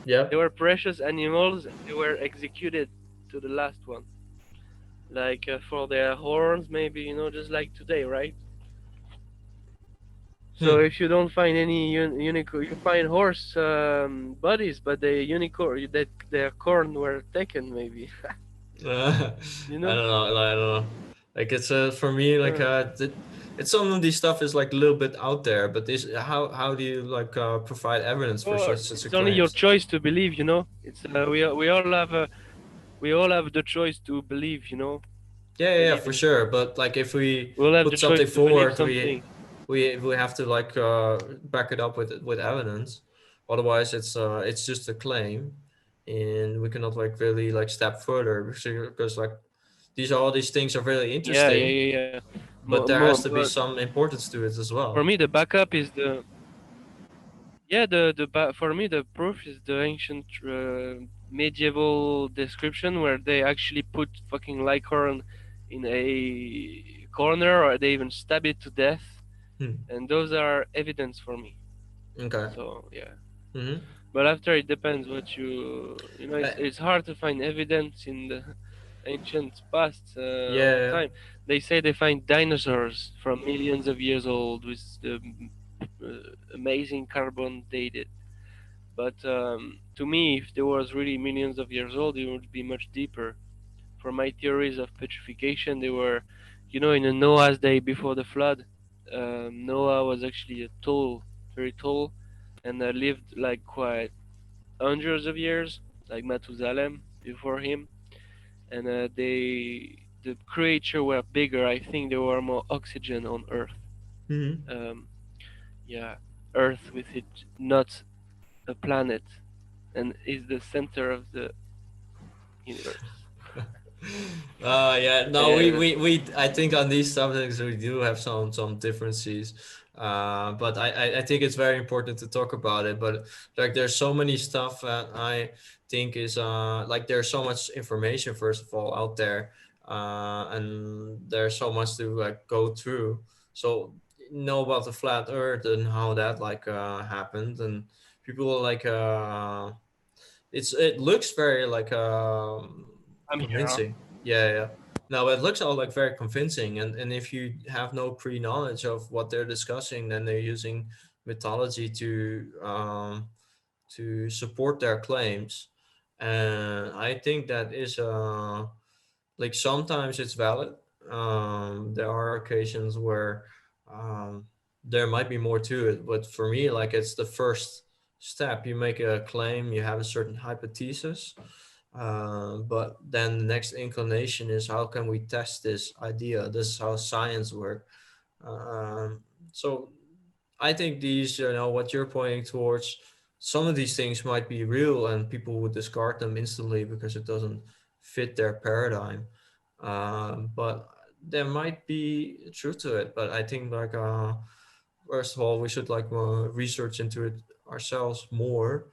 Yeah. They were precious animals. They were executed to the last one. Like for their horns, maybe just like today, right? So Hmm. if you don't find any unicorn, you find horse bodies, but the unicorn that their corn were taken, maybe. you I know? don't know. I don't know. Like it's for me like Uh, it's some of these stuff is like a little bit out there, but this how do you like provide evidence for or such a it's only your claims? choice to believe. It's we all have the choice to believe. Yeah, yeah, yeah, Believe for in. sure. But like if we We all have put the choice something to believe forward, something. we have to like back it up with evidence. Otherwise, it's just a claim, and we cannot like really like step further because like these all these things are really Yeah, yeah, interesting, yeah, yeah. but there has to be But some importance to it as for well. me, the backup is the yeah for me the proof is the ancient medieval description where they actually put fucking Lycorn in a corner or they even stab it to death, Hmm. and those are evidence for me. Okay. So yeah, Mm-hmm. but after it depends what it's hard to find evidence in the ancient past Yeah. time. They say they find dinosaurs from millions of years old with the amazing carbon dated. But to me, if there was really millions of years old, it would be much deeper. For my theories of petrification, they were, in a Noah's day before the flood. Noah was actually a tall, very tall, and lived like quite hundreds of years, like Methuselah before him. And the creature were bigger. I think there were more oxygen on Earth. Hmm. Um, yeah, Earth with it not a planet, and is the center of the universe. Yeah, no, And I think on these subjects we do have some differences. But I think it's very important to talk about it. But like, there's so many stuff that I think is like, there's so much information first of all out there, and there's so much to like go through. So know about the flat Earth and how that like happened, and people like it looks very like I'm here. Huh? convincing. Yeah, yeah. No, it looks all like very convincing, and if you have no pre knowledge of what they're discussing, then they're using mythology to support their claims, and I think that is like, sometimes it's valid. There are occasions where um, there might be more to it, but for me, like, it's the first step. You make a claim, you have a certain hypothesis, but then the next inclination is, how can we test this idea? This is how science works. Um, so I think these, what you're pointing towards, some of these things might be real, and people would discard them instantly because it doesn't fit their paradigm. But there might be truth to it. But I think, like, first of all, we should like research into it ourselves more,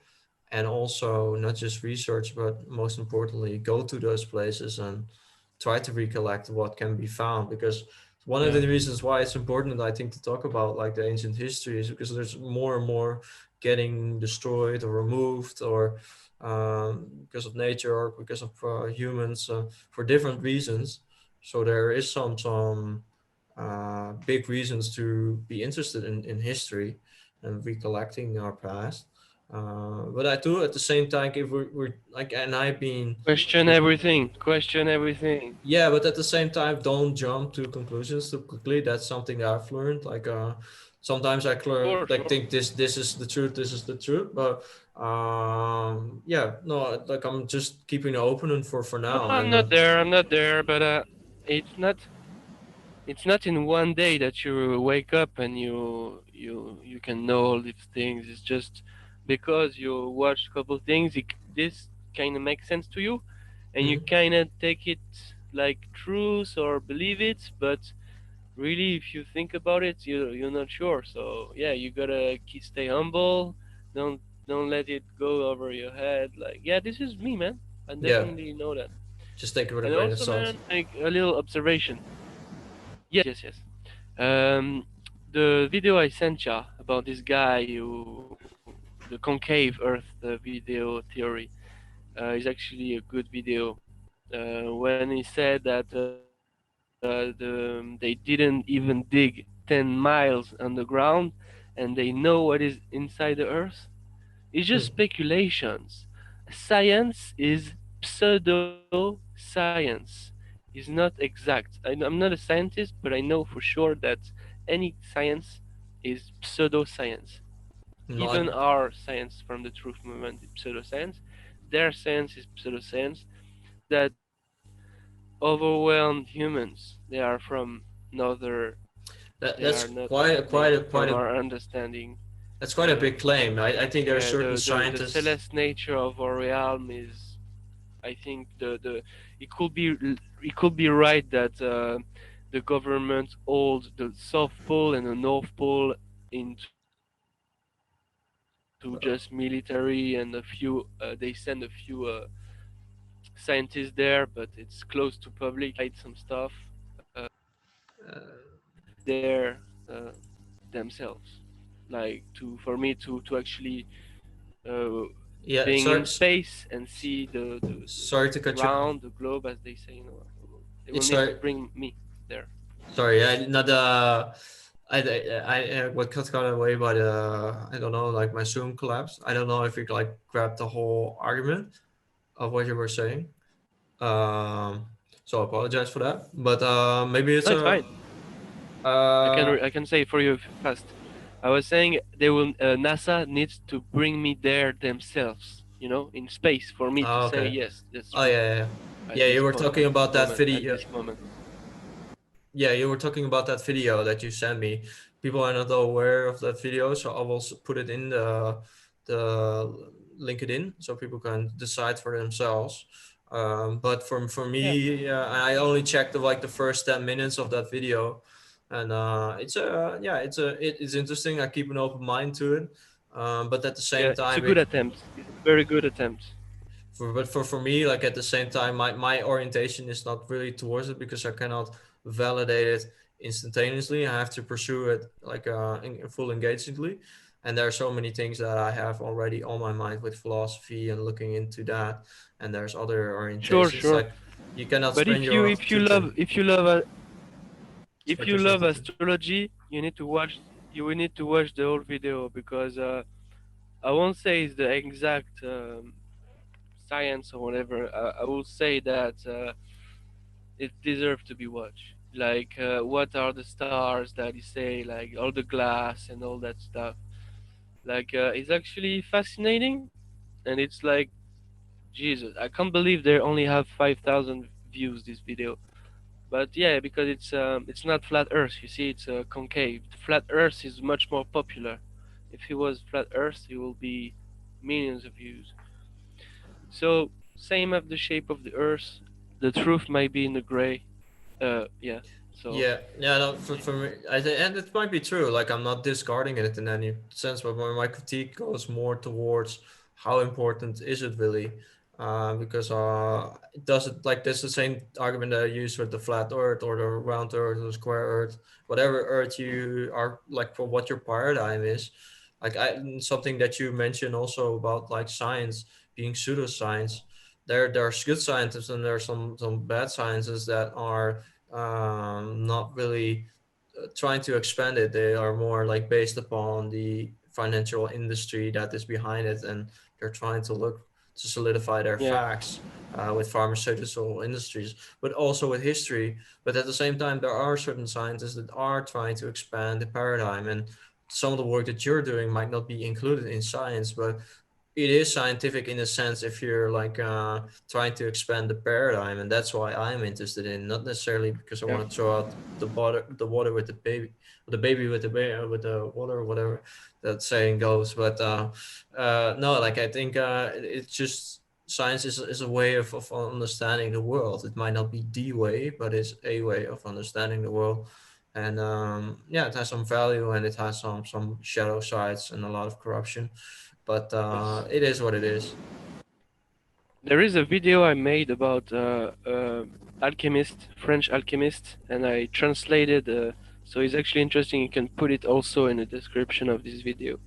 and also not just research, but most importantly, go to those places and try to recollect what can be found. Because one of Yeah. the reasons why it's important, I think, to talk about like the ancient history is because there's more and more getting destroyed or removed, or because of nature or because of humans, for different reasons. So there is some big reasons to be interested in history and recollecting our past. But I do at the same time, if we're like, and I've been, Question everything. Question everything. yeah, but at the same time, don't jump to conclusions too quickly. That's something that I've learned. Like, sometimes Sure, like, sure. think this is the truth, this is the truth. But yeah, no, like, I'm just keeping it open for No, now. I'm And not there. I'm not there. But it's not. It's not in one day that you wake up and you can know all these things. It's just because you watch a couple things. This kind of makes sense to you, and you mhm, kind of take it like truth or believe it. But really, if you think about it, you're not sure. So yeah, you gotta stay humble. Don't let it go over your head. Like, yeah, this is me, man. I yeah, definitely know that. just take it with a And grain of also, salt. man, like a little observation. Yes, yes, yes. Um, the video I sent ya about this guy who the concave Earth video theory is actually a good video. When he said that they didn't even dig 10 miles underground and they know what is inside the Earth, it's just Hmm. speculations. Science is pseudo science. Is not exact. I'm not a scientist, but I know for sure that any science is pseudoscience. Even Not our science from the truth movement is pseudoscience. Their science is pseudoscience that overwhelmed humans. They are from another. They are that's not quite made from quite a our understanding. that's quite a big Um, claim. I think there are yeah, certain the scientists. celeste nature of our realm is. I think the it could be it could be right that the government hold the South Pole and the North Pole into just military and a few they send a few scientists there, but it's close to public. They don't hide some stuff. They are there themselves, like to for me to actually uh, Yeah, being sorry, in space and see the sorry to cut you. round the globe as they say. They will need to Sorry, bring me. there. Sorry, I not I what got caught away by the I don't know, like my Zoom collapsed. I don't know if you like grabbed the whole argument of what you were saying. Um, so I apologize for that. But maybe No, it's it's a fine. uh I can say for you fast. I was saying they will. NASA needs to bring me there themselves. You know, in space for me to say okay. yes, that's Oh true. yeah, yeah, At yeah. You this were talking about that moment. At video. this moment. Yeah, you were talking about that video that you sent me. People are not aware of that video, so I will put it in the LinkedIn so people can decide for themselves. But for Yeah. me, I only checked like the first 10 minutes of that video, and it's a yeah, it's interesting. I keep an open mind to it, but at the same Yeah. It's a time, good attempt. It's a very good attempt. for me, like at the same time, my orientation is not really towards it because I cannot validate it instantaneously. I have to pursue it like in full engagedly, and there are so many things that I have already on my mind with philosophy and looking into that, and there's other Sure, orientations sure. like you cannot But spend your future. if Spend you yourself love too thin. astrology, you will need to watch the whole video because I won't say it's the exact science or whatever. I will say that it deserves to be watched. Like, what are the stars that you say? Like all the glass and all that stuff. Like, it's actually fascinating, and it's like Jesus. I can't believe they only have 5,000 views this video. But yeah, because it's not flat Earth. You see, it's concave. The flat Earth is much more popular. If it was flat Earth, it will be millions of views. So same of the shape of the Earth. The truth might be in the gray. Yeah. So Yeah, yeah, no, for me, and it might be true. Like, I'm not discarding it in any sense, but my critique goes more towards how important is it really? Because it doesn't like that's the same argument that I use with the flat Earth or the round Earth or the square Earth, whatever Earth you are like for what your paradigm is. Like something that you mentioned also about like science being pseudoscience. There's good scientists and there's some bad sciences that are not really trying to expand it. They are more like based upon the financial industry that is behind it, and they're trying to look to solidify their yeah, facts with pharmaceutical industries, but also with history. But at the same time, there are certain scientists that are trying to expand the paradigm, and some of the work that you're doing might not be included in science, but it is scientific in a sense if you're like trying to expand the paradigm, and that's why I'm interested in, not necessarily because I yeah. want to throw out the water with the baby with the with the water or whatever that saying goes, but no, like I think it's just science is a way of understanding the world. It might not be the way, but it's a way of understanding the world. And yeah, it has some value and it has some shadow sides and a lot of corruption, but Yes. it is what it is. There is a video I made about alchemist, French alchemist, and I translated. So it's actually interesting. You can put it also in the description of this video.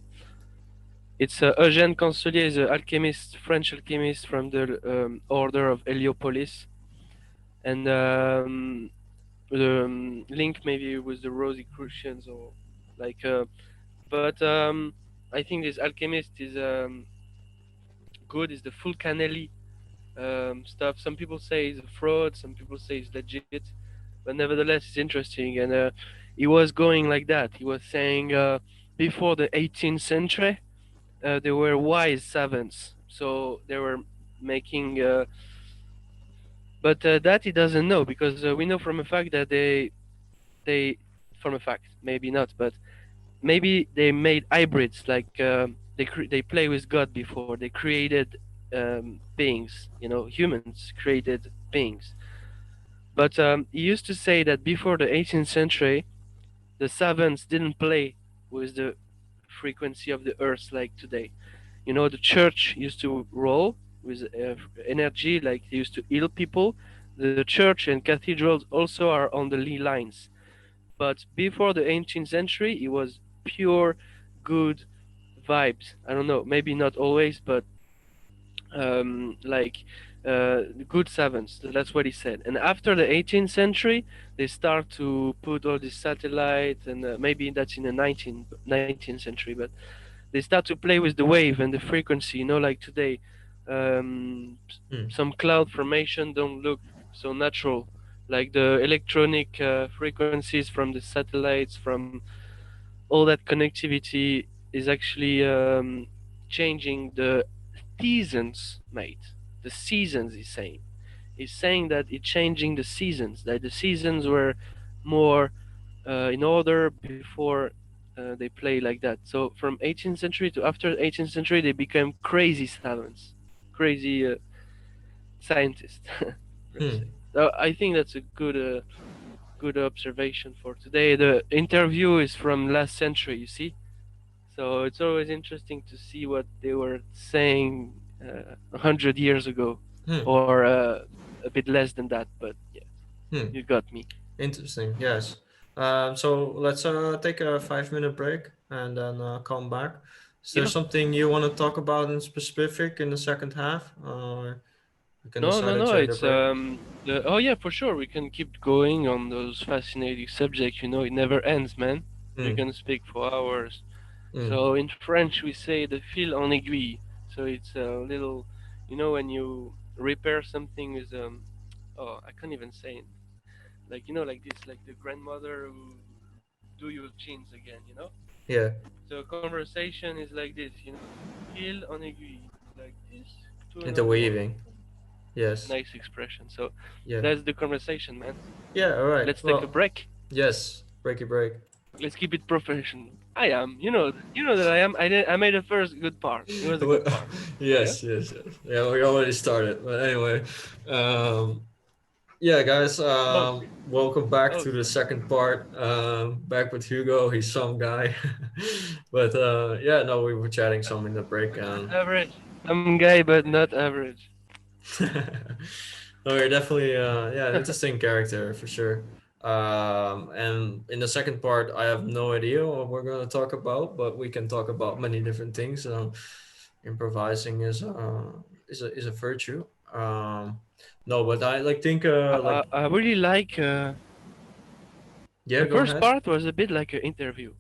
It's Eugène Cancelier is an alchemist, French alchemist from the order of Heliopolis, and the link maybe with the Rosicrucians or like. But I think this alchemist is good. Is the Fulcanelli stuff. Some people say it's a fraud. Some people say it's legit, but nevertheless, it's interesting. And he was going like that. He was saying before the 18th century, there were wise savants, so they were making. But that he doesn't know because we know from a fact that they from a fact maybe not, but maybe they made hybrids like they play with God before they created beings. You know, humans created beings. But he used to say that before the 18th century, the savants didn't play with the frequency of the earth like today. You know, the church used to roll with energy, like they used to heal people. The church and cathedrals also are on the Leylines. But before the 18th century, it was pure good vibes. I don't know, maybe not always, but like good savants. That's what he said. And after the 18th century, they start to put all these satellites, and maybe that's in the 19th century, but they start to play with the wave and the frequency. Like today, Hmm. some cloud formation don't look so natural, like the electronic frequencies from the satellites, from all that connectivity is actually changing the seasons, mate. The seasons, he's saying. He's saying that it's changing the seasons, that the seasons were more in order before they play like that. So from 18th century to after 18th century, they became crazy savants, crazy scientists, let's Hmm. say. So I think that's a good observation for today. The interview is from last century, you see. So it's always interesting to see what they were saying 100 years ago, Hmm. or a bit less than that. But yeah, Hmm. you got me. Interesting. Yes. So let's take a 5 minute break and then come back. Is there Yeah. something you want to talk about in specific in the second half? We can No, decide no, it no. during the It's break. oh yeah, for sure. We can keep going on those fascinating subjects. It never ends, man. We Hmm. can speak for hours. Hmm. So in French we say the fil en aiguille. So it's a little, when you repair something with oh, I can't even say it. Like like this, like the grandmother who do your jeans again. Yeah. So conversation is like this. Fil en aiguille, like this to another one. Interweaving. Yes. Nice expression. So Yeah. that's the conversation, man. Yeah. All right. Let's take a Well. break. Yes. Breaky break. Let's keep it professional. I am. You know that I am. I made the first good part. It was a good part. Yeah. Yes. Yes. Yes. Yeah. We already started. But anyway. Um, Yeah, guys, Mostly. welcome back to the Mostly. second part. Back with Hugo, he's some guy. But yeah, no, we were chatting some in the break. Average. Some guy, but not average. No, you're definitely, yeah, an interesting character for sure. And in the second part, I have no idea what we're going to talk about, but we can talk about many different things. Improvising is a virtue. No, but I like think I really like. yeah, The go first ahead. part was a bit like an interview.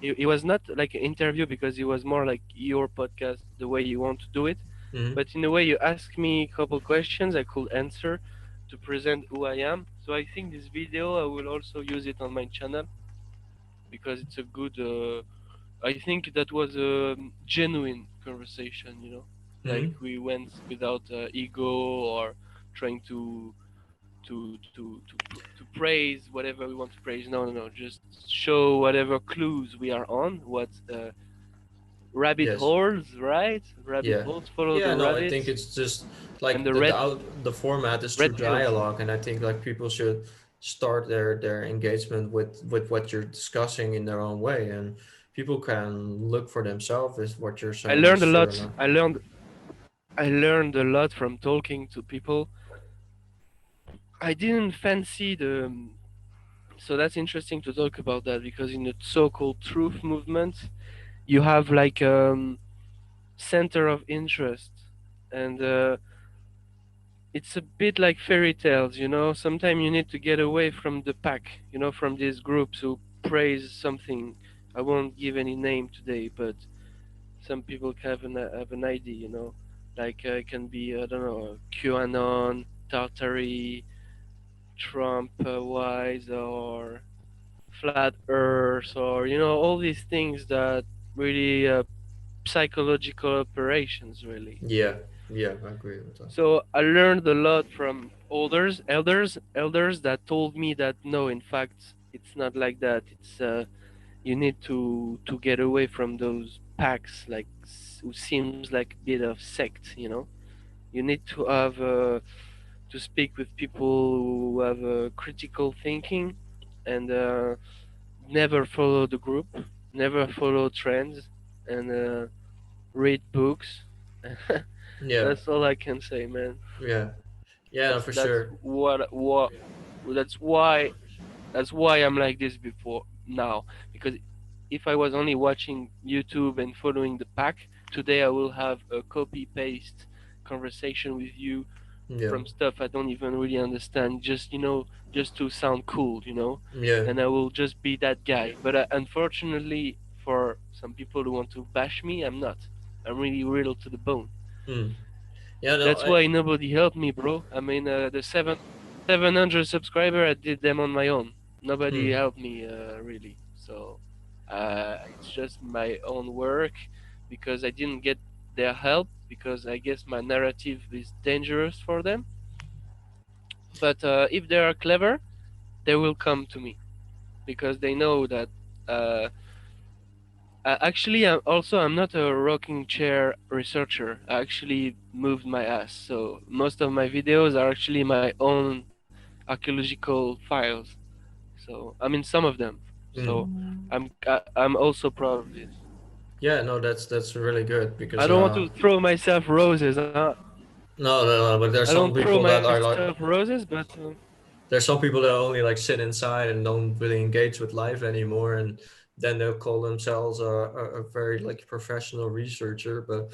It was not like an interview because it was more like your podcast, the way you want to do it. Hmm. But in a way, you ask me a couple questions, I could answer to present who I am. So I think this video, I will also use it on my channel because it's a good. I think that was a genuine conversation. Like Hmm. we went without ego or trying to praise whatever we want to praise. No, no, no. Just show whatever clues we are on. What rabbit Yes. holes, right? Rabbit Yeah. holes. Follow Yeah. the No, I think rabbits it's just and like the the format is through red pills. dialogue, and I think like people should start their engagement with what you're discussing in their own way, and people can look for themselves if what you're I saying is learned a true or lot. not. I learned a lot from talking to people. I didn't fancy the. So that's interesting to talk about that because in the so-called truth movement, you have like center of interest, and it's a bit like fairy tales. Sometimes you need to get away from the pack, from these groups who praise something. I won't give any name today, but some people have an idea. Like it can be, I don't know, QAnon, Tartary, Trump wise, or flat Earth, or all these things that really psychological operations, really. Yeah. Yeah, I agree with that. So I learned a lot from elders that told me that no, in fact, it's not like that. It's you need to get away from those packs, like who seems like a bit of sect. You need to have to speak with people who have critical thinking and never follow the group, never follow trends, and read books. Yeah. That's all I can say, man. Yeah. Yeah, no, That's for that's sure. what that's why that's why I'm like this before now. Because if I was only watching YouTube and following the pack, today I will have a copy paste conversation with you Yeah. from stuff I don't even really understand, just just to sound cool, Yeah. and I will just be that guy. But unfortunately, for some people who want to bash me, I'm not. I'm really real to the bone. Mm. Yeah. No. That's why nobody helped me, bro. I mean, the 700 subscriber, I did them on my own. Nobody Mm. helped me really. So it's just my own work because I didn't get their help because I guess my narrative is dangerous for them. But if they are clever, they will come to me because they know that. Uh, actually, I'm not a rocking chair researcher. I actually moved my ass. So most of my videos are actually my own archaeological files. So I mean some of them. So Mm. I'm also proud of this. Yeah. No, that's really good I because don't want to throw myself roses. Huh? no, no, no. But I there's don't some throw people that are myself like roses, but there's some people that only like sit inside and don't really engage with life anymore, and then they'll call themselves a very like professional researcher. But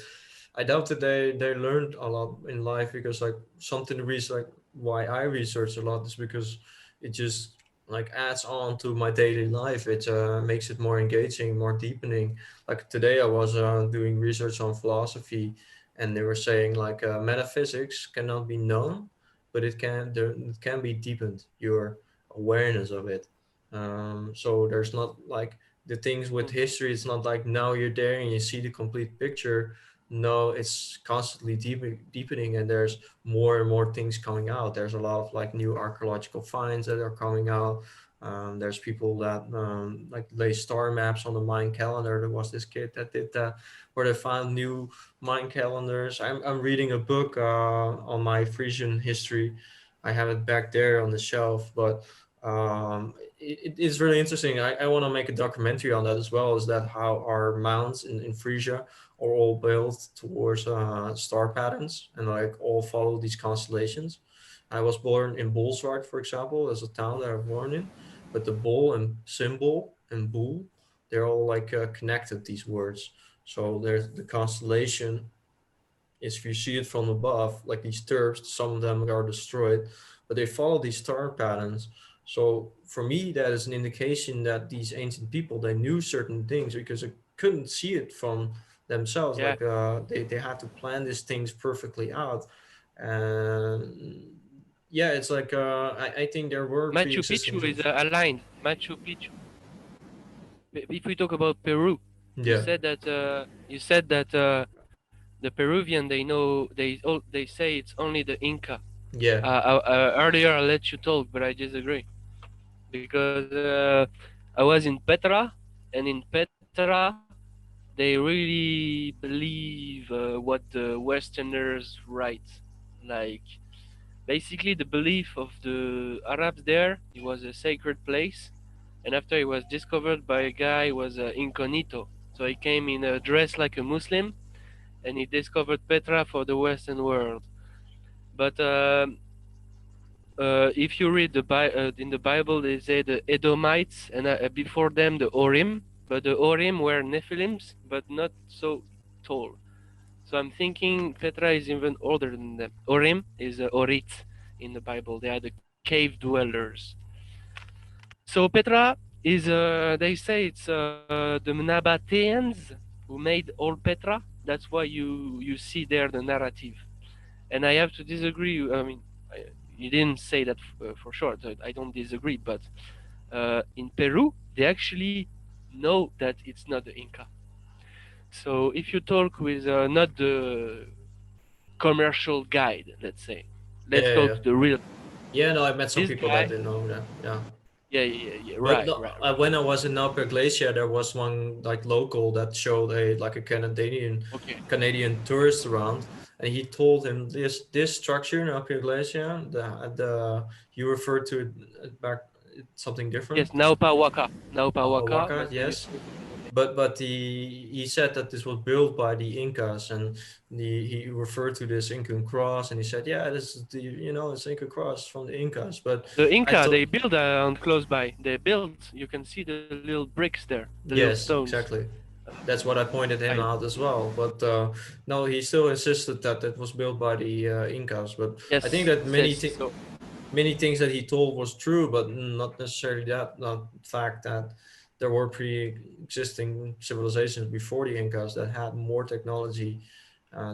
I doubt that they learned a lot in life, because like something the reason like why I research a lot is because it just like adds on to my daily life. It makes it more engaging, more deepening. Like today I was doing research on philosophy, and they were saying like metaphysics cannot be known, but it can be deepened, your awareness of it. So there's not like the things with mm, history. It's not like now you're there and you see the complete picture. No, it's constantly deepening, and there's more and more things coming out. There's a lot of like new archaeological finds that are coming out. There's people that like lay star maps on the Mayan calendar. There was this kid that did that, where they found new Mayan calendars. I'm reading a book on my Frisian history. I have it back there on the shelf, but it's really interesting. I want to make a documentary on that as well. Is that how our mounds in Frisia are all built towards star patterns and like all follow these constellations. I was born in Bolsward, for example, as a town that I was born in, but the bull and symbol and bull, they're all like connected, these words. So there's the constellation is, if you see it from above, like these turfs, some of them are destroyed, but they follow these star patterns. So for me, that is an indication that these ancient people, they knew certain things because they couldn't see it from themselves. yeah. Like they had to plan these things perfectly out. And yeah, it's like I think there were Machu pre-existing Picchu is civilization. aligned. Machu Picchu. If we talk about Peru, Yeah, you said that the Peruvian they say it's only the Inca. yeah, Earlier I let you talk, but I disagree because I was in Petra, and in Petra they really believe what the Westerners write. Like basically the belief of the Arabs there, it was a sacred place, and after it was discovered by a guy who was incognito. So he came in a dress like a Muslim, and he discovered Petra for the Western world. But if you read in the Bible, they say the Edomites, and before them the Orim, but the Orim were Nephilims, but not so tall. So I'm thinking Petra is even older than them. Orim is Orit in the Bible. They are the cave dwellers. So Petra is, they say it's the Nabateans who made old Petra. That's why you see there the narrative. And I have to disagree. I mean, you didn't say that for sure. I don't disagree, but in Peru, they actually know that it's not the Inca. So if you talk with not the commercial guide, let's say, yeah, let's yeah, go yeah. to the real. Yeah, no, I met some This people that guy, didn't know that. Yeah. yeah, yeah, yeah, yeah, But right, no, right, right. when I was in Upper Glacier, there was one like local that showed a like a Okay. Canadian tourist around, and he told him this structure in Upper Glacier, the you referred to it back, it's something different. Yes, Naupawaka. Naupawaka Waka, was the yes, name. Okay. but he said that this was built by the Incas, and he referred to this Incan cross, and he said, yeah, this is the it's Inca cross from the Incas, but The I Inca, thought. they build on close by. They built. You can see the little bricks there, the little Yes, stones. exactly. That's what I pointed him I out as well. But no, he still insisted that it was built by the Incas. But I think yes, that says so. many things that he told was true, but not necessarily that. Not the fact that there were pre-existing civilizations before the Incas that had more technology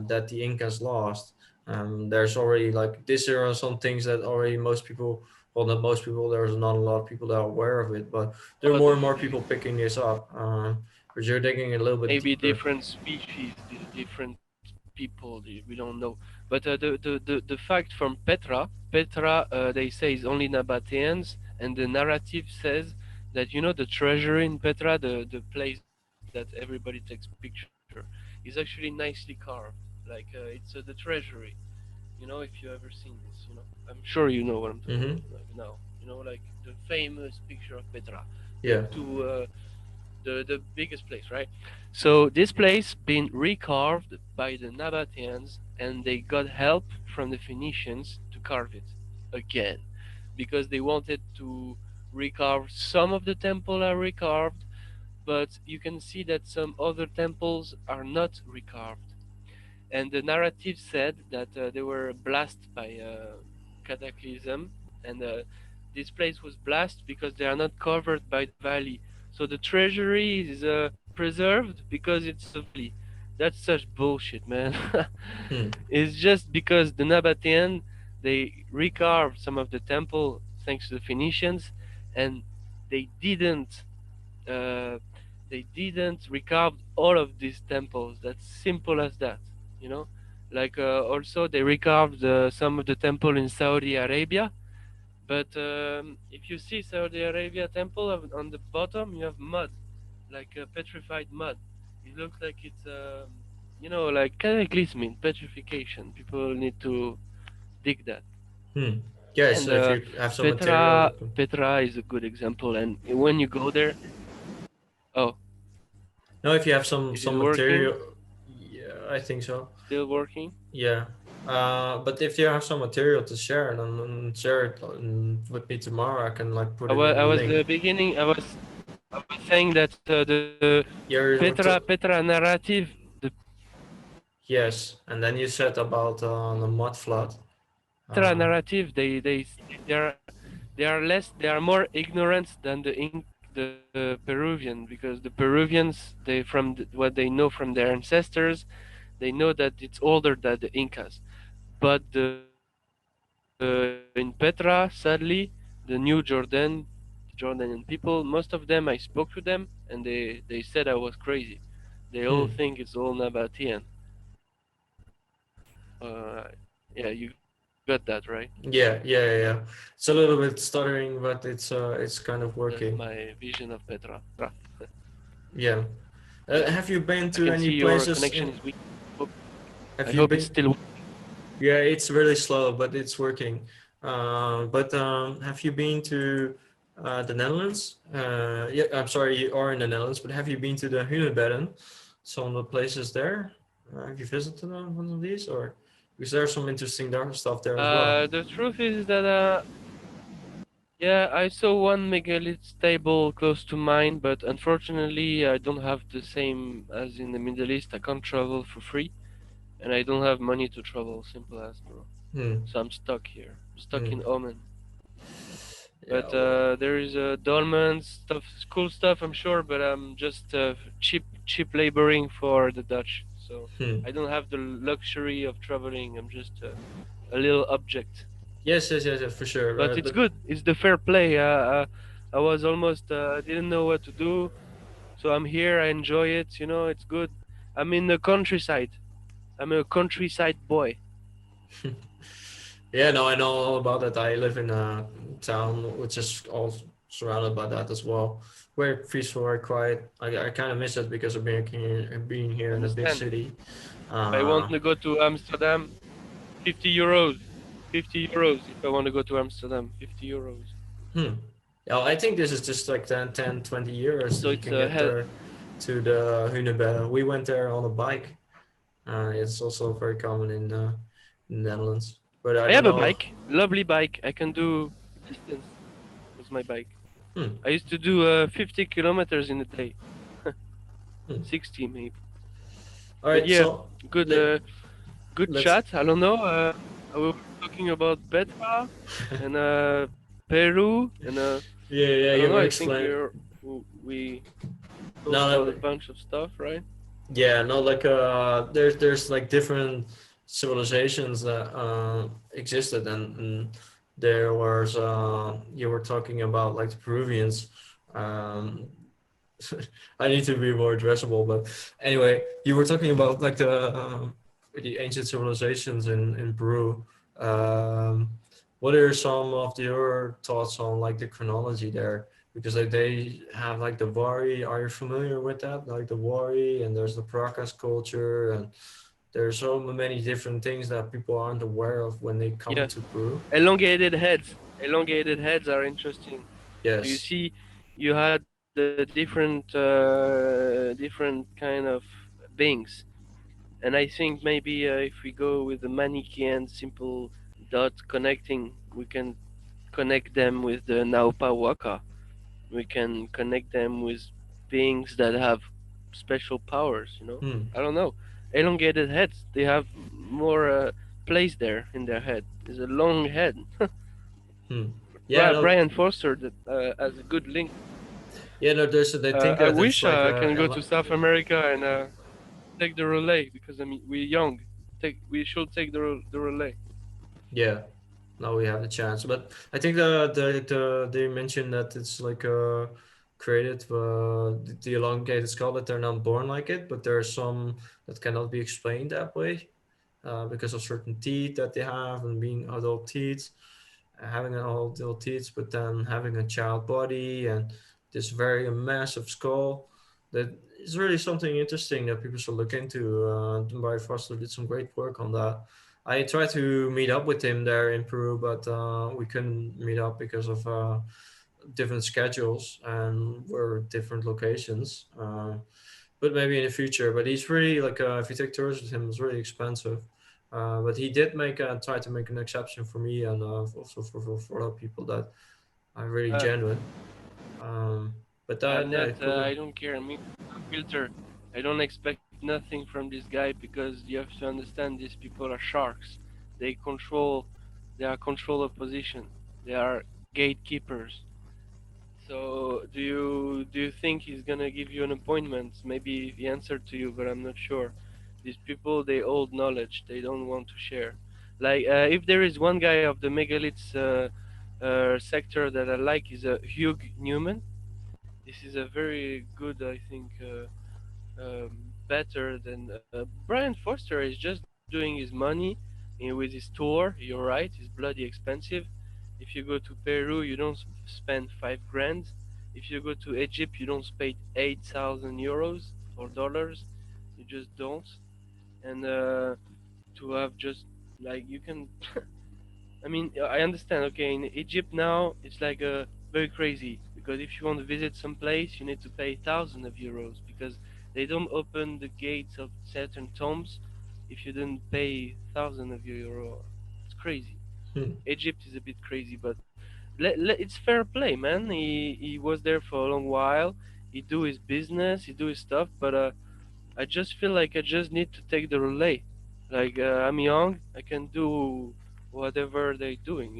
that the Incas lost. There's already like this. There are some things that already most people, well, not most people. There's not a lot of people that are aware of it, but there are Oh, more and more people picking this up. But you're digging a little bit maybe deeper. different species, different people. We don't know. But the fact from Petra, they say is only Nabateans, and the narrative says that the treasure in Petra, the place that everybody takes picture, is actually nicely carved. Like it's the treasury. If you ever seen this, I'm sure you know what I'm talking about Mm-hmm. like now. Like the famous picture of Petra, the Yeah. two the biggest place, right? So this place been recarved by the Nabateans, and they got help from the Phoenicians to carve it again, because they wanted to recarve some of the temple are recarved, but you can see that some other temples are not recarved. And the narrative said that they were blasted by cataclysm, and this place was blasted because they are not covered by the valley. So the treasury is preserved because it's a valley. That's such bullshit, man. Hmm. It's just because the Nabatean they recarved some of the temple thanks to the Phoenicians, and they didn't uh, they didn't recarve all of these temples. That's simple as that, you know. Like also they recarved some of the temple in Saudi Arabia, but if you see Saudi Arabia temple on the bottom, you have mud, like petrified mud. It looks like it's like cataclysmic petrification. People need to dig that. Hmm. Yes, And if you have some material Petra that can. Petra is a good example. And when you go there, oh, No, if you have is it some working? material, yeah, I think so. Still working? Yeah. But if you have some material to share, then share it with me tomorrow. I can like put it in I the was link. beginning. I was saying that the Yeah. Petra narrative, the Yes, and then you said about the mud flood. Petra Uh, narrative, they are more ignorant than the Peruvian, because the Peruvians, what they know from their ancestors, they know that it's older than the Incas. But in Petra, sadly, the new Jordanian people, most of them I spoke to them, and they said I was crazy. They all hmm. think it's all Nabatean. Yeah, you got that right. Yeah, yeah, yeah, yeah. It's a little bit stuttering, but it's kind of That's working. my vision of Petra. Yeah. Have you been I to can any see your places connection in? is weak. Hope- Have I you hope it's been? still. Yeah, it's really slow, but it's working. But have you been to the Netherlands? Yeah, I'm sorry, you are in the Netherlands, but have you been to the Hunebedden? Some of the places there? Have you visited one of these, or is there some interesting dark stuff there as well? The truth is that yeah, I saw one megalith stable close to mine, but unfortunately I don't have the same as in the Middle East. I can't travel for free, and I don't have money to travel. Simple as, bro. Hmm. So I'm stuck here. I'm stuck Hmm. in Oman. Yeah. But there is dolmens stuff, cool stuff, I'm sure. But I'm just cheap laboring for the Dutch. So Hmm. I don't have the luxury of traveling. I'm just a little object. Yes, yes, yes, yes, for sure. But it's But good. It's the fair play. I was almost didn't know what to do, so I'm here. I enjoy it. It's good. I'm in the countryside. I'm a countryside boy. yeah, no, I know all about that. I live in a town which is all surrounded by that as well. Very peaceful, very quiet. I kind of miss it because of being here in a big Understand? city. If I want Uh, to go to Amsterdam, 50 euros. 50 euros if I want to go to Amsterdam. 50 euros. hmm. Yeah, I think this is just like 20 years that So you it's can get hell. there to the Hunebedden. We went there on a bike. It's also very common in the Netherlands. But I I don't have a know. bike, lovely bike. I can do distance with my bike. Hmm. I used to do 50 kilometers in a day. Hmm. 60 maybe. All But right, yeah, so good let, good let's. chat. I don't know. We were talking about Petra and Peru and Yeah, yeah, I don't you know. were I think explaining. we talked No, about a bunch of stuff, right? yeah, no, like there's like different civilizations that existed, and there was you were talking about like the Peruvians. Um, I need to be more addressable, but anyway, you were talking about like the ancient civilizations in Peru. Um, what are some of your thoughts on like the chronology there? Because like they have like the Wari. Are you familiar with that? Like the Wari, and there's the Prakas culture, and there's so many different things that people aren't aware of when they come Yeah, to Peru. elongated heads. Elongated heads are interesting. So you Yes. see, you had different kind of beings, and I think maybe if we go with the Manichaean simple dot connecting, we can connect them with the Naupa Waka. We can connect them with beings that have special powers. Hmm. I don't know. Elongated heads. They have more place there in their head. It's a long head. Hmm. Yeah. No. Brian Foster that has a good link. Yeah. No. There's. They think I that it's wish like I can go to South America and take the relay because I mean we're young. We should take the relay. yeah. Now we have the chance, but I think they mentioned that it's like created the elongated skull, that they're not born like it, but there are some that cannot be explained that way because of certain teeth that they have, and being adult teeth, having an adult teeth, but then having a child body and this very massive skull. That is really something interesting that people should look into. Brian Foster did some great work on that. I tried to meet up with him there in Peru, but we couldn't meet up because of different schedules and we're different locations. But maybe in the future. But he's really like if you take tours with him, it's really expensive. But he did try to make an exception for me, and also for other people that are really Uh, genuine. Um, but Net, yeah, cool. I don't care. I mean, no filter. I don't expect nothing from this guy because you have to understand these people are sharks. They control. They are control of position. They are gatekeepers. So do you think he's gonna give you an appointment? Maybe he answered to you, but I'm not sure. These people they hold knowledge. They don't want to share. Like if there is one guy of the megaliths sector that I like is Hugh Newman. This is a very good, I think, better than Brian Foster is just doing his money with his tour. You're right, it's bloody expensive. If you go to Peru, you don't spend 5 grand. If you go to Egypt, you don't spend 8,000 euros or dollars. You just don't. And to have just like you can I mean, I understand. Okay, in Egypt now it's like very crazy because if you want to visit some place, you need to pay thousands of euros because they don't open the gates of certain tombs if you didn't pay thousands of euro. It's crazy. Hmm. Egypt is a bit crazy, but it's fair play, man. He was there for a long while. He do his business, he do his stuff, but I just feel like I just need to take the relay. Like I'm young, I can do whatever they're doing.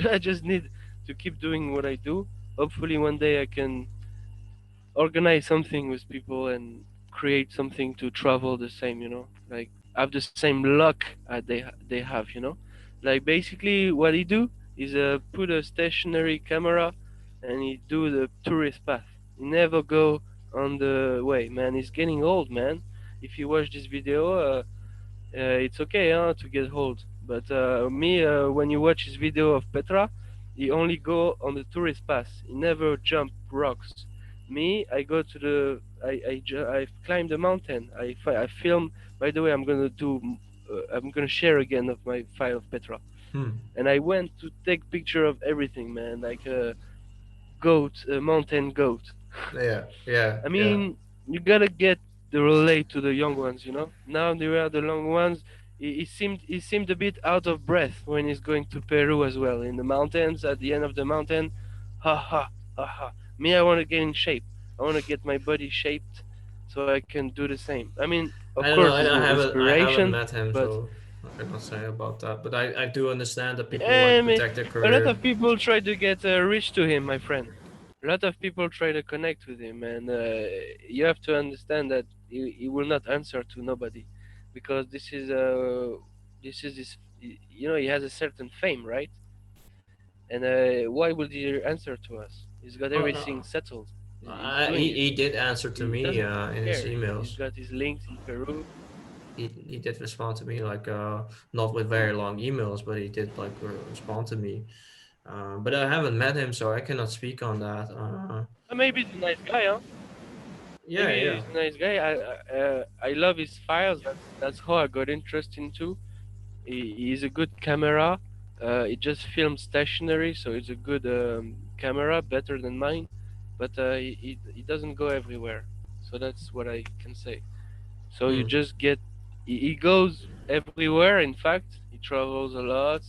I just need to keep doing what I do. Hopefully one day I can organize something with people and create something to travel the same. Like have the same luck they have. Like basically what he do is put a stationary camera and he do the tourist path. He never go on the way, man. He's getting old, man. If you watch this video, it's okay to get hold. But me, when you watch his video of Petra, he only go on the tourist pass. He never jump rocks. Me, I go to I climb the mountain. I film. By the way, I'm gonna share again of my file of Petra. Hmm. And I went to take picture of everything, man. Like a goat, a mountain goat. Yeah. Yeah. I Yeah. mean, you gotta get the relate to the young ones. Now they were the young ones. He seemed a bit out of breath when he's going to Peru as well in the mountains. At the end of the mountain, ha ha ha ha. Me, I want to get in shape. I want to get my body shaped. so I can do the same. I mean, I of don't know. course, it's no I haven't inspiration, met him, but so I cannot say about that. But I do understand that people like to I mean, protect their a lot career. of people try to get rich to him, my friend. A lot of people try to connect with him, and you have to understand that he will not answer to nobody, because this is his, you know, he has a certain fame, right? And why would he answer to us? He's got Oh everything no, settled. He's doing it. he did answer to He me doesn't in his care. He's emails. got his links in Peru. He did respond to me like not with very Mm. long emails, but he did like respond to me. But I haven't met him, so I cannot speak on that. Maybe he's a nice guy, huh? Yeah, Maybe yeah. he's a nice guy. I love his files. That's how I got interested into. He's a good camera. He just films stationary, so it's a good camera, better than mine. But he doesn't go everywhere, so that's what I can say. So you Hmm. just get he goes everywhere. In fact, he travels a lot,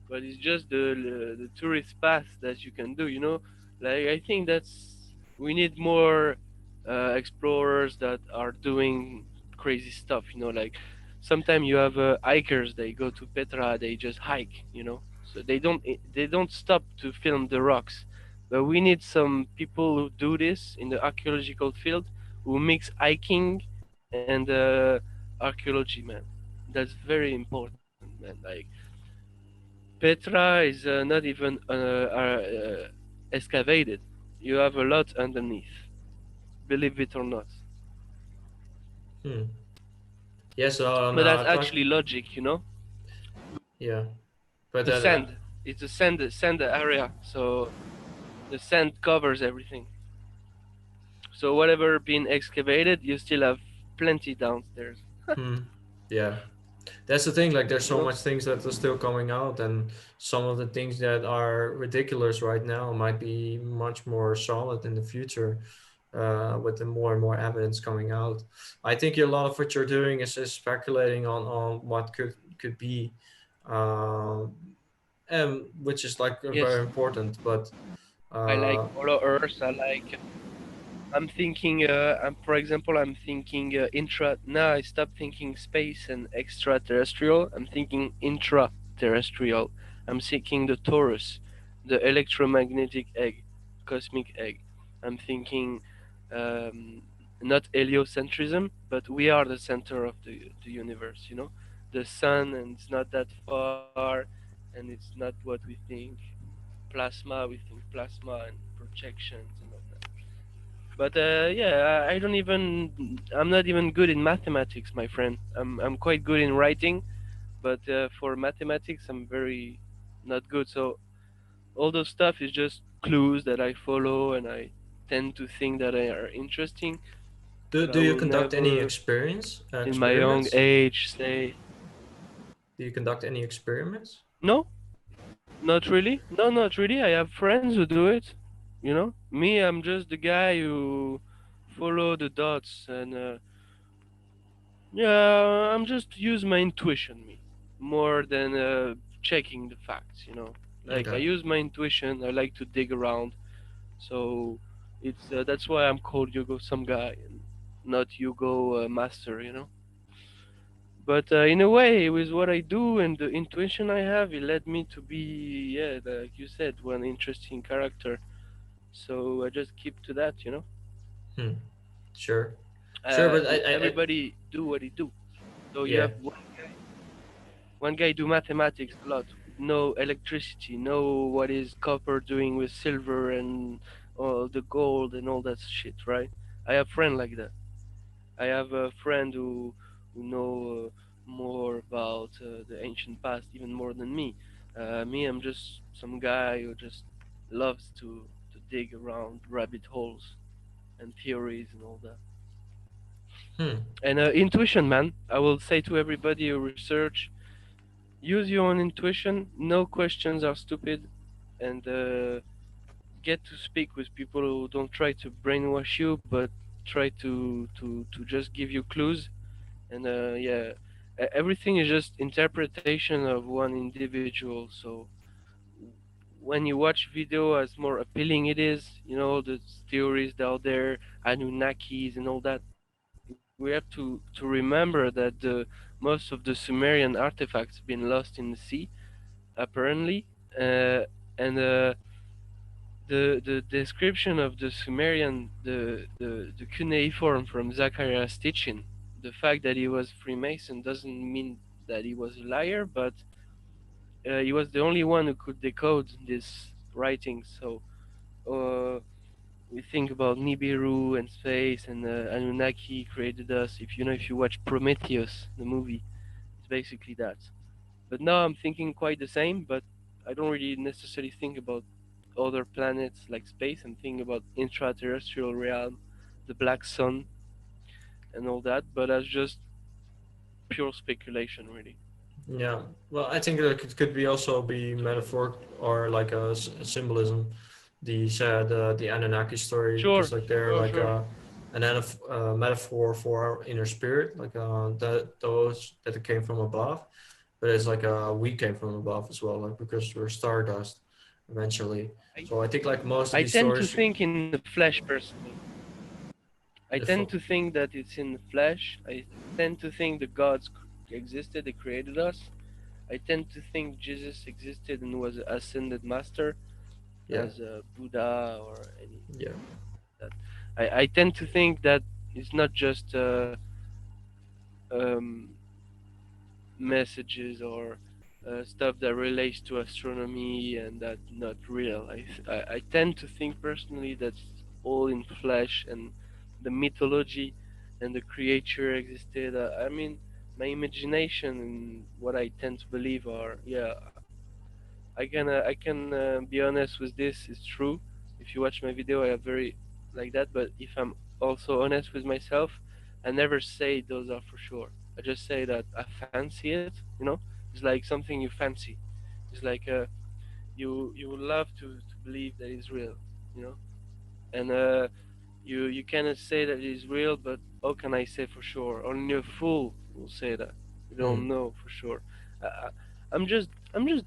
but it's just the tourist path that you can do. You know, like I think that's we need more explorers that are doing crazy stuff. You know, like sometimes you have hikers. They go to Petra. They just hike. You know, so they don't stop to film the rocks. But we need some people who do this in the archaeological field who mix hiking and archaeology, man. That's very important, man. Like Petra is not even excavated. You have a lot underneath, believe it or not. Hmm. Yeah. So But that's talk. actually logic, you know. Yeah. But The sand, it's a sand area, so the sand covers everything. So whatever been excavated, you still have plenty downstairs. hmm. Yeah. That's the thing. Like, there's You so know? much things that are still coming out, and some of the things that are ridiculous right now might be much more solid in the future. With the more and more evidence coming out, I think a lot of what you're doing is speculating on what could be, um, and which is like Yes, very important. But I like uh, Hollow Earth. I like I'm thinking, for example, I'm thinking intra. Now I stopped thinking space and extraterrestrial. I'm thinking intraterrestrial. I'm thinking the torus, the electromagnetic egg, cosmic egg. I'm thinking um, not heliocentrism, but we are the center of the universe. You know, the sun, and it's not that far, and it's not what we think. Plasma, we think plasma and projections and all that. But yeah, I don't even. I'm not even good in mathematics, my friend. I'm quite good in writing, but for mathematics, I'm very not good. So all those stuff is just clues that I follow, and I tend to think that they are interesting. But I do you will conduct any never, experience in my young experiments? age, say Do you conduct any experiments? no, not really. No, not really. I have friends who do it. You know, me, I'm just the guy who follow the dots and. Yeah, I'm just use my intuition, me, more than checking the facts. You know, like I Okay. use my intuition. I like to dig around, so it's that's why I'm called Hugo Someguy and not Hugo Master. You know, but in a way, with what I do and the intuition I have, it led me to be, yeah, like you said, one interesting character. So I just keep to that. You know, Hmm. Sure. Sure, but everybody do what he do. So you yeah. have one guy do mathematics a lot, know electricity, know what is copper doing with silver and all the gold and all that shit, right? I have friend like that. I have a friend who know more about the ancient past even more than me. Me, I'm just some guy who just loves to dig around rabbit holes and theories and all that. Hmm. And intuition, man. I will say to everybody who research, use your own intuition. No questions are stupid, and get to speak with people who don't try to brainwash you, but try to just give you clues. And yeah, everything is just interpretation of one individual. So when you watch video, as more appealing it is, you know, the theories out there, Anunnakis and all that. we have to remember that the most of the Sumerian artifacts have been lost in the sea, apparently, and the description of the Sumerian, the cuneiform from Zacharias' teaching, the fact that he was Freemason doesn't mean that he was a liar, but he was the only one who could decode this writing. So uh, we think about Nibiru and space and Anunnaki created us. If you watch Prometheus, the movie, it's basically that. But now I'm thinking quite the same, but I don't really necessarily think about other planets like space. I'm thinking about intraterrestrial realm, the black sun, and all that. But that's just pure speculation, really. Yeah, well, I think that could be also be metaphor or like a symbolism. The Anunnaki story, Sure, because like they're sure, like sure. metaphor for our inner spirit, like that those that came from above, but it's like we came from above as well, like because we're stardust eventually. I, So I think like most of I these tend to stories, think in the flesh personally. I the tend to think that it's in the flesh. I tend to think the gods existed, they created us. I tend to think Jesus existed and was an ascended master yeah, as a Buddha or any yeah, that. I tend to think that it's not just um, messages or stuff that relates to astronomy and that not real. I tend to think personally that's all in flesh and the mythology and the creature existed. I mean, my imagination and what I tend to believe are yeah. I can be honest with this. It's true. If you watch my video, I am very like that. But if I'm also honest with myself, I never say those are for sure. I just say that I fancy it. You know, it's like something you fancy. It's like you would love to believe that it's real. You know, and you cannot say that it is real. But how can I say for sure? Only a fool will say that. You mm. don't know for sure. I'm just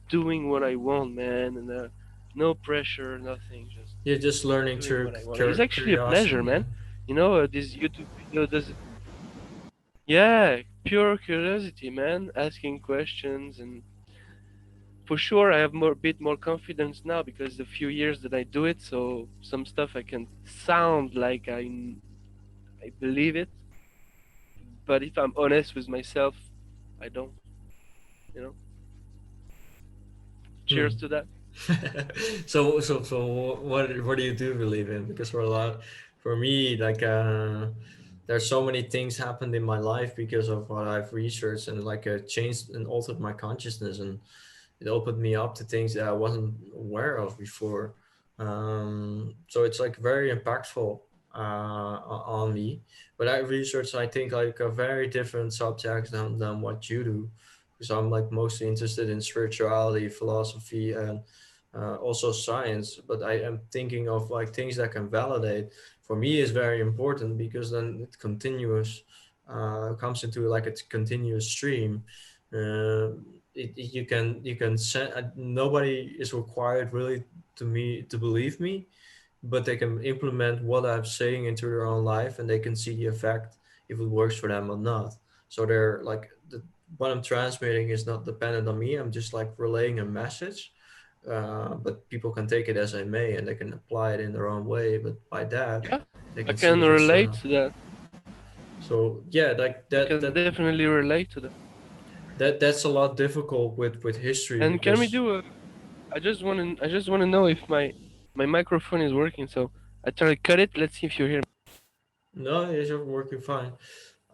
doing what I want, man, and no pressure, nothing. Just You're just learning doing through what I want. It's actually a pleasure, curiosity. Yeah. man. This YouTube video does. Yeah, pure curiosity, man. Asking questions, and for sure, I have more bit more confidence now because the few years that I do it. So some stuff I can sound like I believe it, but if I'm honest with myself, I don't. You know. Hmm. Cheers to that. So what do you do believe in? Because for me, like there's so many things happened in my life because of what I've researched and like changed and altered my consciousness, and it opened me up to things that I wasn't aware of before. So it's like very impactful on me. But I research, I think, like a very different subjects than what you do, because I'm like mostly interested in spirituality, philosophy, and also science. But I am thinking of like things that can validate. For me, is very important because then it continuous comes into like a continuous stream. Uh, you can send nobody is required really to believe me, but they can implement what I'm saying into their own life, and they can see the effect if it works for them or not. So they're like what I'm transmitting is not dependent on me. I'm just like relaying a message, but people can take it as they may, and they can apply it in their own way. But by that, Yeah, they I can see can if it's relate to that. so yeah, like I can definitely relate to that. that's a lot difficult with history And can we because do a? I just want to know if my microphone is working. So I try to cut it. Let's see if you hear me. no, it's working fine.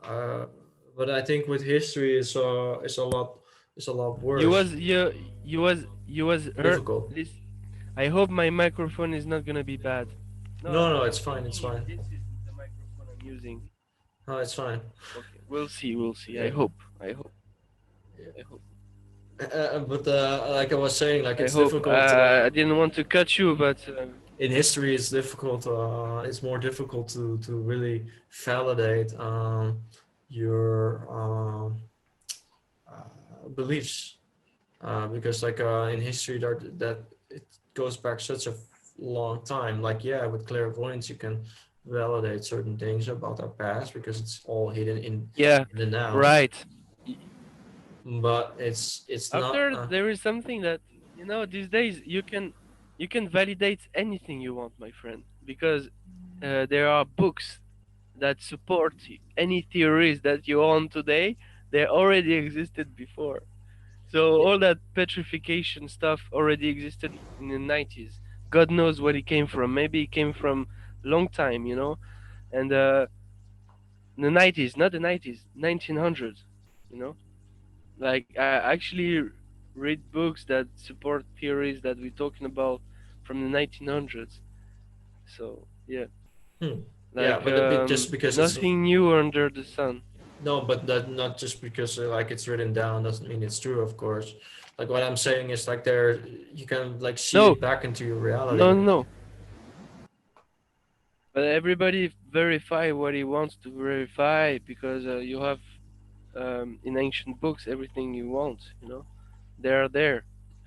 Uh, but I think with history is a lot You worse, was you was hurt. difficult. This. I hope my microphone is not gonna be bad. No, No, I'm it's fine, it's thinking if fine. this is the microphone I'm using. No, it's fine. Okay, we'll see. We'll see. I Yeah. hope. I hope. I hope. But like I was saying, like I it's hope. difficult. I didn't want to cut you, but In history, it's difficult. It's more difficult to really validate your beliefs because like in history that it goes back such a long time. Like yeah, with clairvoyance you can validate certain things about our past because it's all hidden Yeah, in the now. right. Y- But it's not. After there is something that these days you can validate anything you want, my friend, because there are books that support any theories that you want today. They already existed before. So all that petrification stuff already existed in the 90s. God knows what it came from. Maybe it came from long time, and the 90s, not the 90s, 1900s, you know. Like I actually read books that support theories that we're talking about from the 1900s. So yeah, Hmm. Yeah, like but just because it's nothing new under the sun. no, but that not just because like it's written down doesn't mean it's true, of course. Like what I'm saying is like there you can like see No, it back into your no, reality. no, no. But everybody verify what he wants to verify because you have in ancient books everything you want. They are there.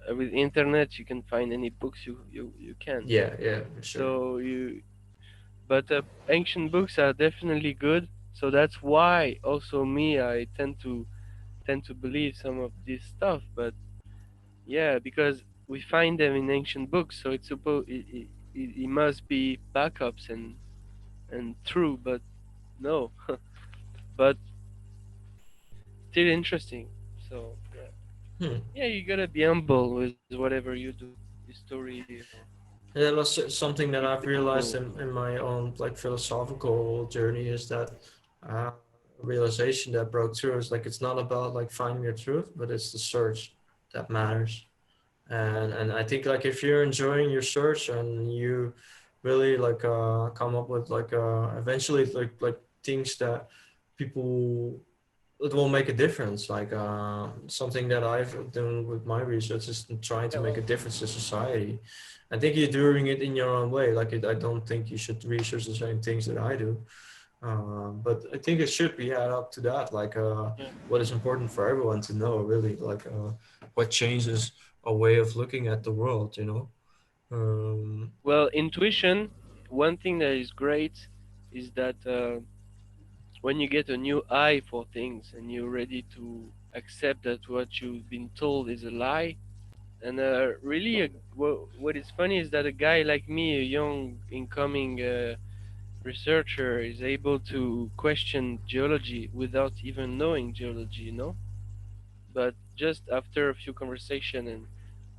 With internet, you can find any books you can. Yeah, yeah, for sure. So but ancient books are definitely good. So that's why also me, I tend to believe some of this stuff. But yeah, because we find them in ancient books, so it must be backups and true. But no, but still interesting. So yeah, Hmm. yeah, you gotta be humble with whatever you do, history or Yeah, that's something that I've people. realized in my own like philosophical journey is that uh, realization that broke through is like it's not about like finding your truth, but it's the search that matters. And I think like if you're enjoying your search and you really like come up with like eventually like things that people it will make a difference. Like something that I've done with my research is trying to Yeah, make a well, difference to society. I think you're doing it in your own way. Like I don't think you should research the same things that I do. But I think it should be add up to that. Like yeah. what is important for everyone to know, really. Like what changes a way of looking at the world. You know. Well, intuition. One thing that is great is that when you get a new eye for things and you're ready to accept that what you've been told is a lie. And really, what is funny is that a guy like me, a young incoming researcher, is able to question geology without even knowing geology. But just after a few conversation and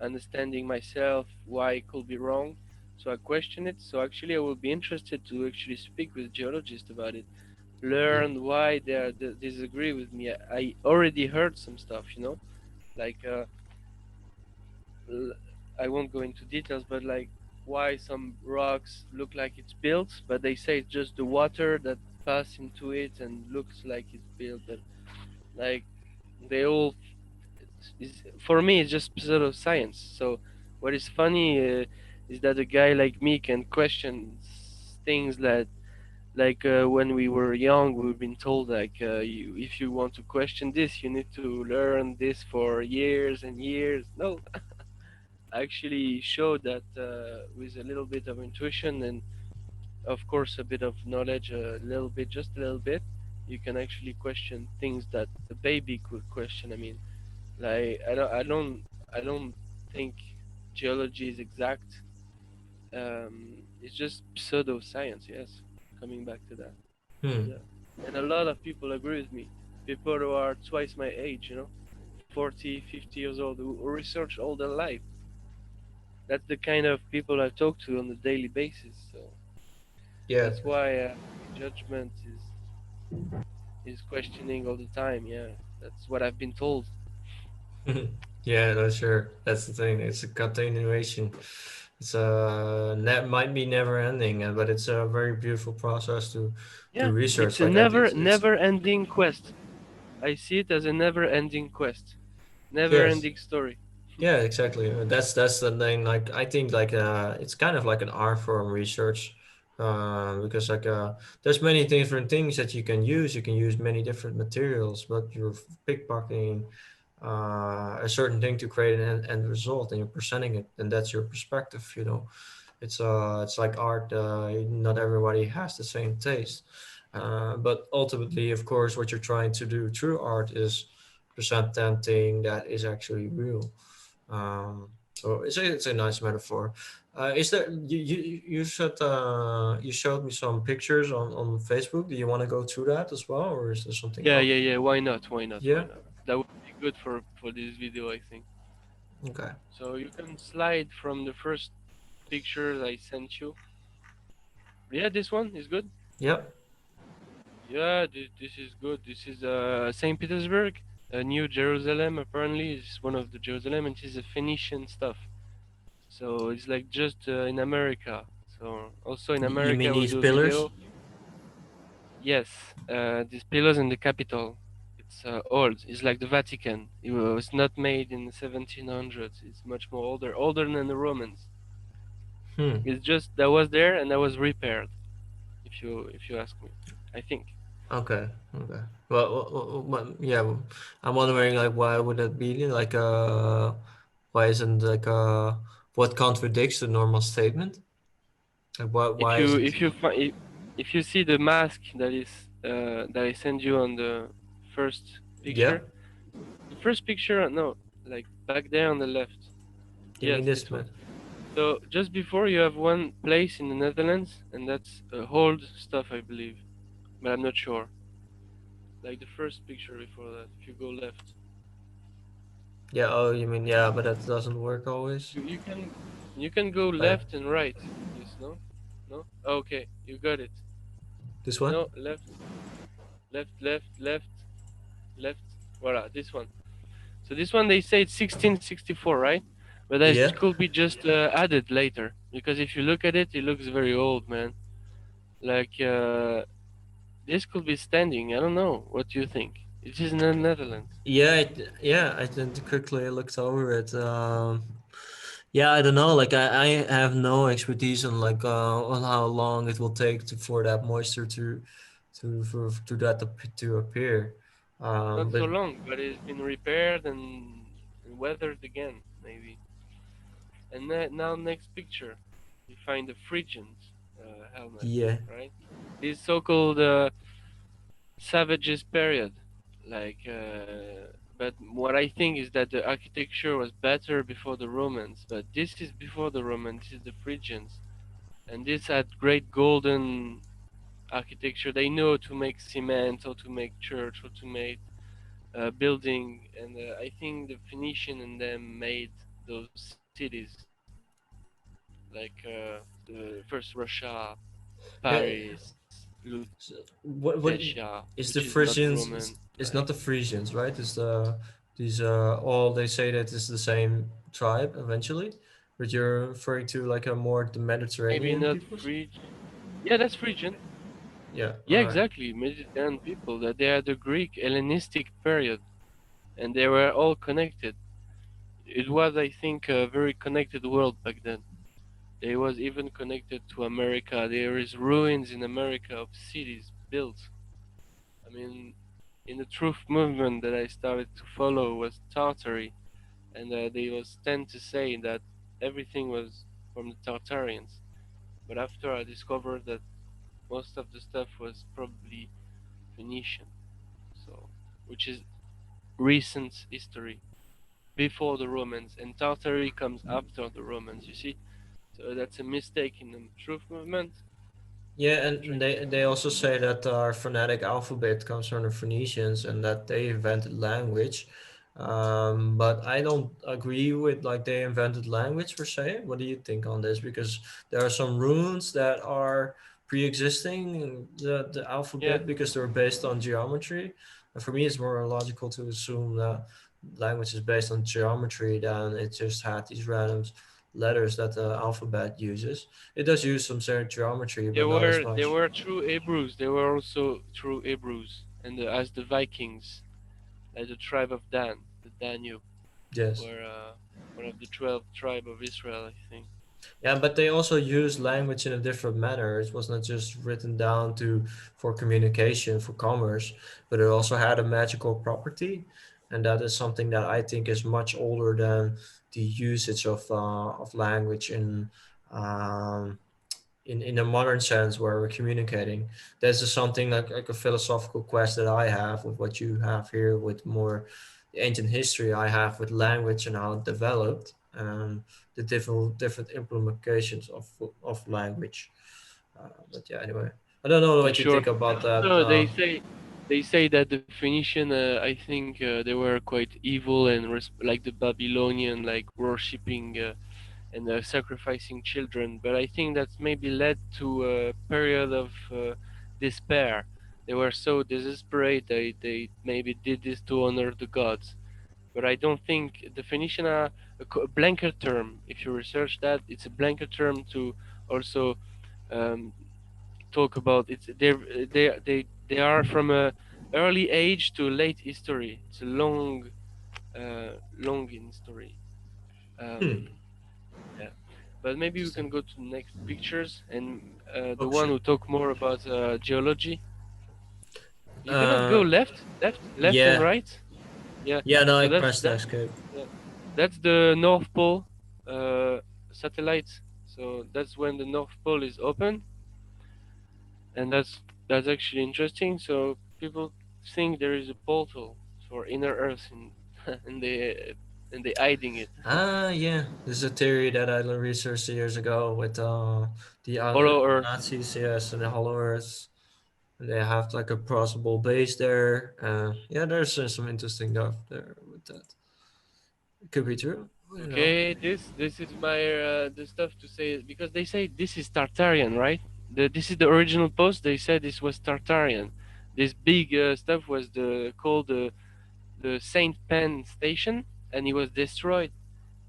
understanding myself why I could be wrong, so I question it. So actually, I will be interested to actually speak with geologists about it, Yeah. learn why they disagree with me. I already heard some stuff, like I won't go into details, but like why some rocks look like it's built, but they say it's just the water that pass into it and looks like it's built. But like they all for me it's just pseudo science. So what is funny is that a guy like me can question things that when we were young we've been told like if you want to question this you need to learn this for years and years. No, I actually showed that with a little bit of intuition and of course a bit of knowledge, a little bit, just a little bit, you can actually question things that a baby could question. I mean, like I don't think geology is exact. It's just pseudo science. Yes, coming back to that. Hmm. Yeah, and a lot of people agree with me. People who are twice my age, 40, 50 years old, who research all their life. That's the kind of people I talk to on a daily basis. So Yeah. that's why my judgment is questioning all the time. Yeah, that's what I've been told. Yeah, no, sure. That's the thing. It's a continuation. It's might be never ending, but it's a very beautiful process to Yeah, research. it's a Like it's never ending quest. I see it as a never ending quest, never yes, ending story. yeah, exactly. That's the thing. Like I think like it's kind of like an art form research, because like there's many different things that you can use. You can use many different materials, but you're pickpocketing a certain thing to create an end result, and you're presenting it, and that's your perspective. You know. It's like art. Not everybody has the same taste, but ultimately, of course, what you're trying to do through art is present something that is actually real. So it's a nice metaphor. Is there you said you showed me some pictures on Facebook? Do you want to go through that as well, or is there something Yeah, else? yeah, yeah. Why not? Why not? Yeah. Why not? That would be good for this video, I think. Okay. So you can slide from the first picture I sent you. Yeah, this one is good. Yep. Yeah, this is good. This is Saint Petersburg, New Jerusalem. Apparently, is one of the Jerusalem, and it is a Phoenician stuff. So it's like just in America. So also in You mean America, we'll these do a pillars? video. Yes, these pillars in the Capitol. It's old. It's like the Vatican. It was not made in the 1700s. It's much more older than the Romans. Hmm. It's just that was there and that was repaired. If you ask me, I think. Okay. Okay. Yeah. I'm wondering like why would that be like why isn't like what contradicts the normal statement? Like why If is you it? if you fi- if you see the mask that I send you on the first Yeah. picture, the first picture, no, like back there on the left. You mean Yes, this this one. man? So just before you have one place in the Netherlands, and that's hold stuff, I believe, but I'm not sure. Like the first picture before that, if you go left, Yeah. Oh, you mean yeah, but that doesn't work always. you can go Oh, yeah. left and right. Yes, no, no. Okay, you got it. This one? No, left, left, left, left, left. Voila, this one. So this one they say it's 1664, right? But that Yeah. could be just added later because if you look at it, it looks very old, man. Like this could be standing. I don't know. What do you think? It is in the Netherlands. Yeah. Yeah. I then quickly looked over it. Yeah, I don't know. Like I have no expertise on like on how long it will take for that moisture to that to appear. Not But so long, but it's been repaired and weathered again, maybe. And now next picture, you find the Phrygians helmet, yeah, right? This so-called savages period, like. But what I think is that the architecture was better before the Romans. But this is before the Romans. This is the Phrygians, and this had great golden architecture. They know to make cement, or to make church, or to make building, and I think the Phoenician and them made those cities, like the first Russia, yeah. Paris, So what Lutetia, which is is the not Frisians? Roman. It's Like not the Frisians, right? It's the these all they say that it's the same tribe eventually, but you're referring to like a more the maybe Mediterranean not peoples. Phryg. Yeah, that's Phrygian. Yeah. Yeah, All right. exactly. Mediterranean people. That they are the Greek Hellenistic period, and they were all connected. It was, I think, a very connected world back then. They was even connected to America. There is ruins in America of cities built. I mean, in the truth movement that I started to follow was Tartary, and they was tend to say that everything was from the Tartarians. But after I discovered that most of the stuff was probably Phoenician, so which is recent history before the Romans, and Tartary comes after the Romans. You see, so that's a mistake in the truth movement. Yeah, That's and strange. they also say that our phonetic alphabet comes from the Phoenicians and that they invented language. But I don't agree with like they invented language per se. What do you think on this? Because there are some runes that are pre-existing in the Yeah, alphabet because they're based on geometry. And for me, it's more logical to assume that language is based on geometry than it just had these random letters that the alphabet uses. It does use some certain geometry, they but not as were they much. were true Hebrews. They were also true Hebrews, and as the Vikings, like the tribe of Dan, the Danube, Yes. were one of the 12 tribe of Israel, I think. Yeah, but they also use language in a different manner. It was not just written down to for communication, for commerce, but it also had a magical property, and that is something that I think is much older than the usage of language in um, in a modern sense where we're communicating. This is something like a philosophical quest that I have with what you have here with more ancient history I have with language and how it developed and the different implications of language. But yeah, anyway, I don't know Yeah, what you sure. think about And that. also, they say that the Phoenician, I think, they were quite evil and like the Babylonian, like worshipping and sacrificing children. But I think that's maybe led to a period of despair. They were so desperate they maybe did this to honor the gods. But I don't think the Phoenician are a blanket term. If you research that, it's a blanket term to also um, talk about. It's they are from a early age to late history. It's a long in story. Hmm. Um, yeah, but maybe we Interesting. can go to next pictures and the Oh, one sure. who talk more about geology. You cannot go Uh, left and yeah, right. Yeah, yeah. No, I so pressed the that escape. yeah, that's the North Pole uh, satellite. So that's when the North Pole is open, and that's actually interesting. So people think there is a portal for inner Earth, and they hiding it. Yeah. This is a theory that I researched years ago with the Hollow Earth. Nazis, yes, and the Hollow Earth. And they have like a possible base there. Yeah, there's some interesting stuff there with that. It could be true. You know. Okay, this is my the stuff to say because they say this is Tartarian, right? This is the original post. They said this was Tartarian. This big stuff was called the Saint Pan station, and it was destroyed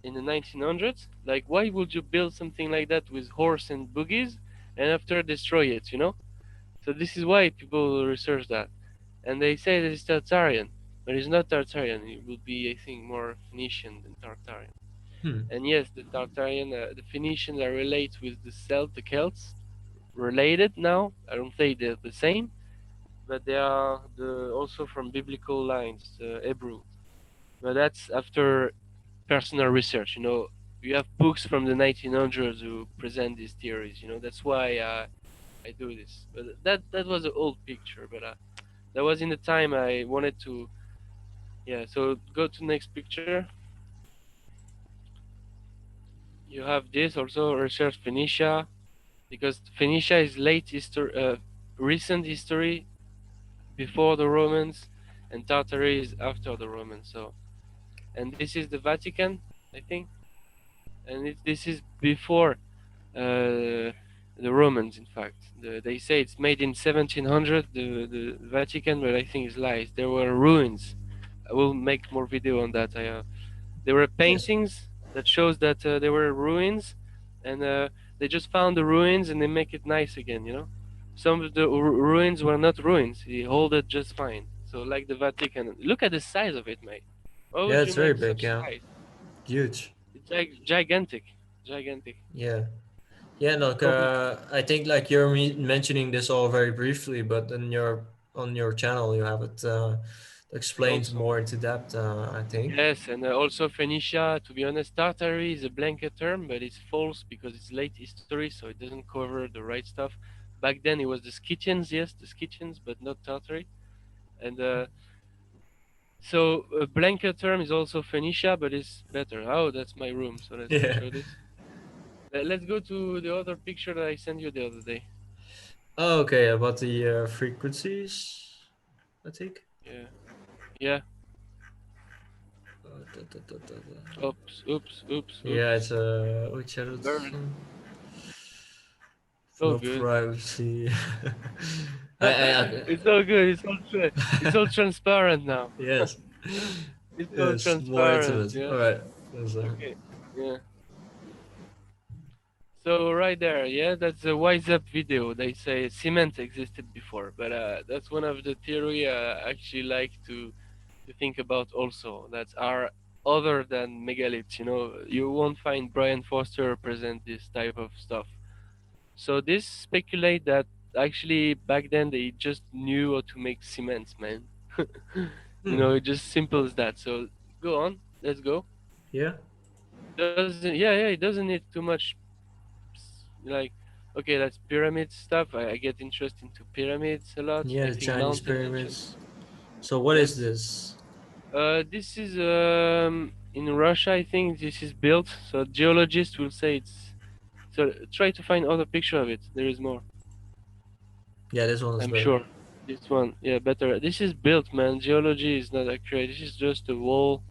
in the 1900s. Like, why would you build something like that with horse and buggies and after destroy it? So this is why people research that, and they say that it's Tartarian, but it's not Tartarian. It would be, I think, more Phoenician than Tartarian. Hmm. And yes, the Tartarian, the Phoenicians are related with the Celts, related now. I don't say they're the same, but they are also from biblical lines, Hebrew. But that's after personal research. You have books from the 1900s who present these theories. That's why I do this. But that was an old picture, but that was in the time I wanted to. Yeah. So go to next picture. You have this also research Phoenicia because Phoenicia is late history, recent history before the Romans, and Tartary is after the Romans. So, and this is the Vatican, I think, and this is before the Romans. In fact, they say it's made in 1700, the Vatican, but I think it's lies. There were ruins. I will make more video on that. There were Yes. paintings that shows that there were ruins, and they just found the ruins and they make it nice again. Some of the ruins were not ruins. He hold it just fine. So like the Vatican, look at the size of it, mate. Why Yeah, would you it's very make big. such Yeah, size? huge. It's like gigantic, gigantic. Yeah. Yeah, look, So big. I think like you're mentioning this all very briefly, but in your on your channel you have it explained Also. more into depth. I think. Yes, and also Phoenicia, to be honest, Tartary is a blanket term, but it's false because it's late history, so it doesn't cover the right stuff. Back then it was the Scythians, yes, the Scythians, but not Tartary. And so a blanket term is also Phoenicia, but it's better. Oh, that's my room, so let's not Yeah. show this. Let's go to the other picture that I sent you the other day. Oh, okay, about the frequencies, I think. Yeah, yeah. Oops, Yeah, it's oops. which other Bird. It's all no good. privacy. I It's all good. It's all transparent now. yes, It's all it's more transparent. intimate. Yeah. All right, that's Okay. Yeah. So right there, yeah, that's a Wise Up video. They say cement existed before, but that's one of the theory I actually like to think about also. That are other than megaliths. You won't find Brian Foster present this type of stuff. So this speculate that actually back then they just knew how to make cement, man. Hmm. It's just simple as that. So go on, let's go. Yeah. Doesn't Yeah, it doesn't need too much like, okay, that's pyramid stuff. I get interested into pyramids a lot. Yeah, I the think Chinese mountain ancient. pyramids. So what is Yes. this? This is in Russia. I think this is built. So geologists will say it's. So try to find other picture of it. There is more. Yeah, this one is I'm better. sure. This one, yeah, better. This is built, man. Geology is not accurate. This is just a wall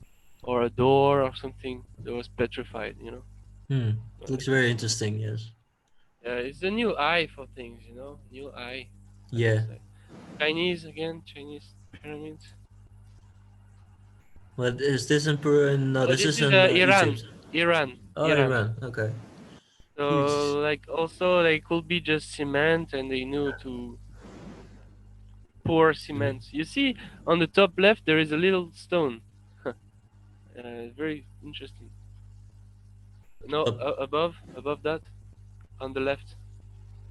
or a door or something that was petrified. Hmm. Not Looks very accurate. interesting. Yes. Yeah, it's the new eye for things. New eye, I would Yeah. say. Chinese again, Chinese pyramids. What is this in Peru? No, Oh, this this is is in Iran. Egypt. Iran. Oh, Iran. Iran. Okay. Huge. So like also they could be just cement, and they knew to pour Mhm. cement. You see on the top left there is a little stone. Very interesting. No, Up. above that, on the left.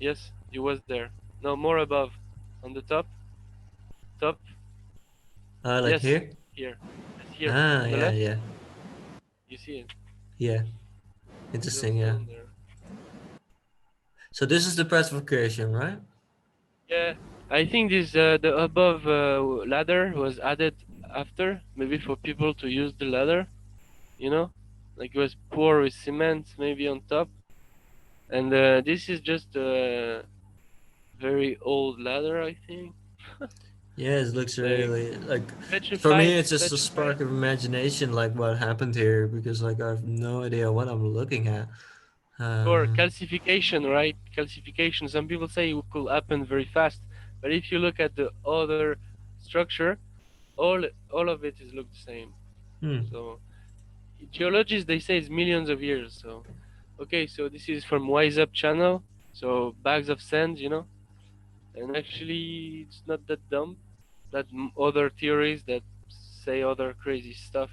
Yes, you was there. No, more above, on the top. Like Yes, here. here. Yes, here Ah, on the yeah, left. yeah, You see it. yeah. Little Interesting. Yeah. stone there. So this is the petrification, right? Yeah, I think this the above ladder was added after, maybe for people to use the ladder. You know, like it was poured with cement maybe on top, and this is just a very old ladder, I think. Yeah, it looks Like really like. For me, petrified, it's just a petrified. spark of imagination, like what happened here, because like I have no idea what I'm looking at. Or Uh, calcification, right? Calcification. Some people say it could happen very fast, but if you look at the other structure, all of it is look the same. hmm. So geologists they say it's millions of years. So okay, so this is from Wise Up channel. So bags of sand, and actually it's not that dumb. That other theories that say other crazy stuff.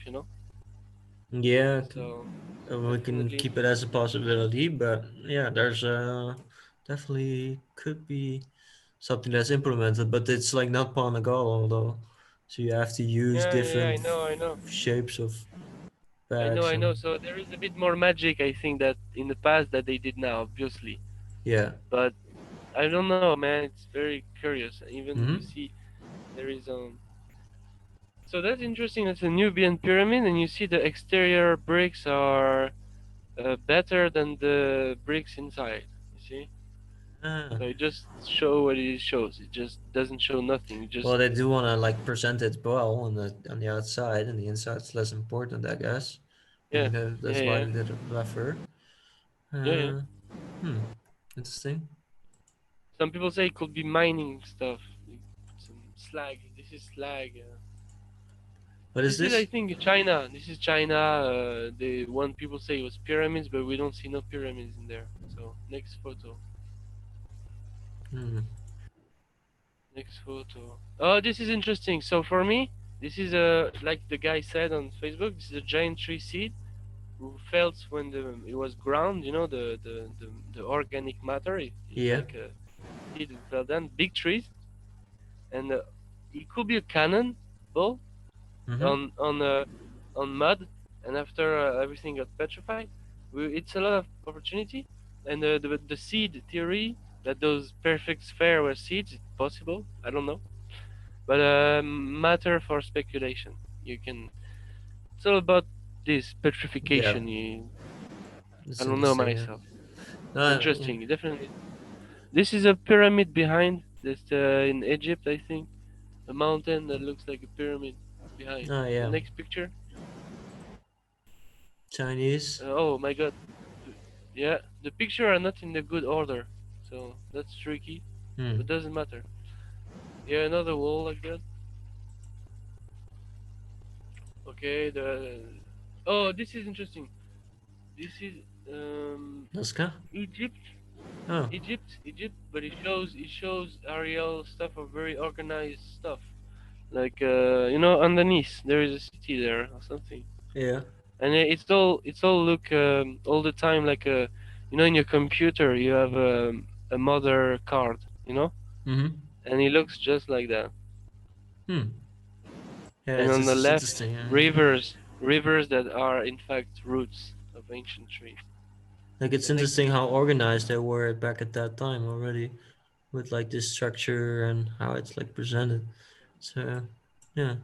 Yeah, So we can definitely keep it as a possibility, but yeah, there's definitely could be something that's implemented, but it's like not Panagal, although. So you have to use yeah, yeah, yeah, I different know, I know. shapes of I know, bags I know. and So there is a bit more magic, I think, that in the past that they did now, obviously. yeah. But I don't know, man. It's very curious. Even you Mm-hmm. see there is So that's interesting. It's a Nubian pyramid, and you see the exterior bricks are better than the bricks inside. You see, Ah. so it just show what it shows. It just doesn't show nothing. It just Well, they do want to like present it well on the outside, and the inside's less important, I guess. Maybe yeah, that's yeah, why yeah, they did it rougher. yeah, yeah. Uh, hmm. Interesting. Some people say it could be mining stuff. Some slag. This is slag. What is This is, I this? think, China. This is China. The one people say it was pyramids, but we don't see no pyramids in there. So next photo. Hmm. Next photo. Oh, this is interesting. So for me, this is like the guy said on Facebook. This is a giant tree seed who felt when it was ground. The organic matter. It's Yeah. like a seed who fell down. Big trees, and it could be a cannon ball Mm-hmm. on mud, and after everything got petrified, it's a lot of opportunity, and the seed theory that those perfect sphere were seeds, it's possible. I don't know, but matter for speculation. You can. It's all about this Yeah. petrification. I It's don't know interesting. Yeah. myself. Yeah. Interesting, definitely. This is a pyramid behind. This in Egypt, I think. A mountain that looks like a pyramid behind. Oh The yeah. next picture. Chinese. Oh my god. Yeah, the picture are not in the good order, so that's tricky, Hmm. but doesn't matter. Yeah, another wall like that. Okay, oh, this is interesting. This is Nazca. Egypt, Oh. Egypt, but it shows Ariel stuff of very organized stuff. Like underneath there is a city there or something, Yeah. and it's all look all the time like in your computer you have a mother card, Mm-hmm. and it looks just like that. Hmm. Yeah. And on the It's left, interesting. Yeah. rivers that are in fact roots of ancient trees. Like it's The next interesting how picture. organized they were back at that time already, with like this structure and how it's like presented. So yeah,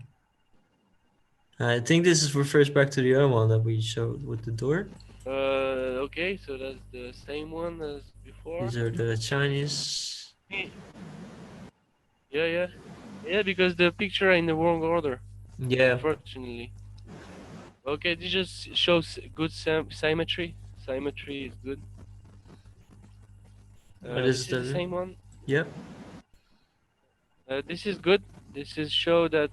I think this is refers back to the other one that we showed with the door. Okay, so that's the same one as before. These are the Chinese. Eh, Yeah, yeah, yeah. Because the picture are in the wrong order, Yeah, unfortunately. Okay, this just shows good symmetry. Symmetry is good. this is This is the the. same one. Yep. This is good. This is show that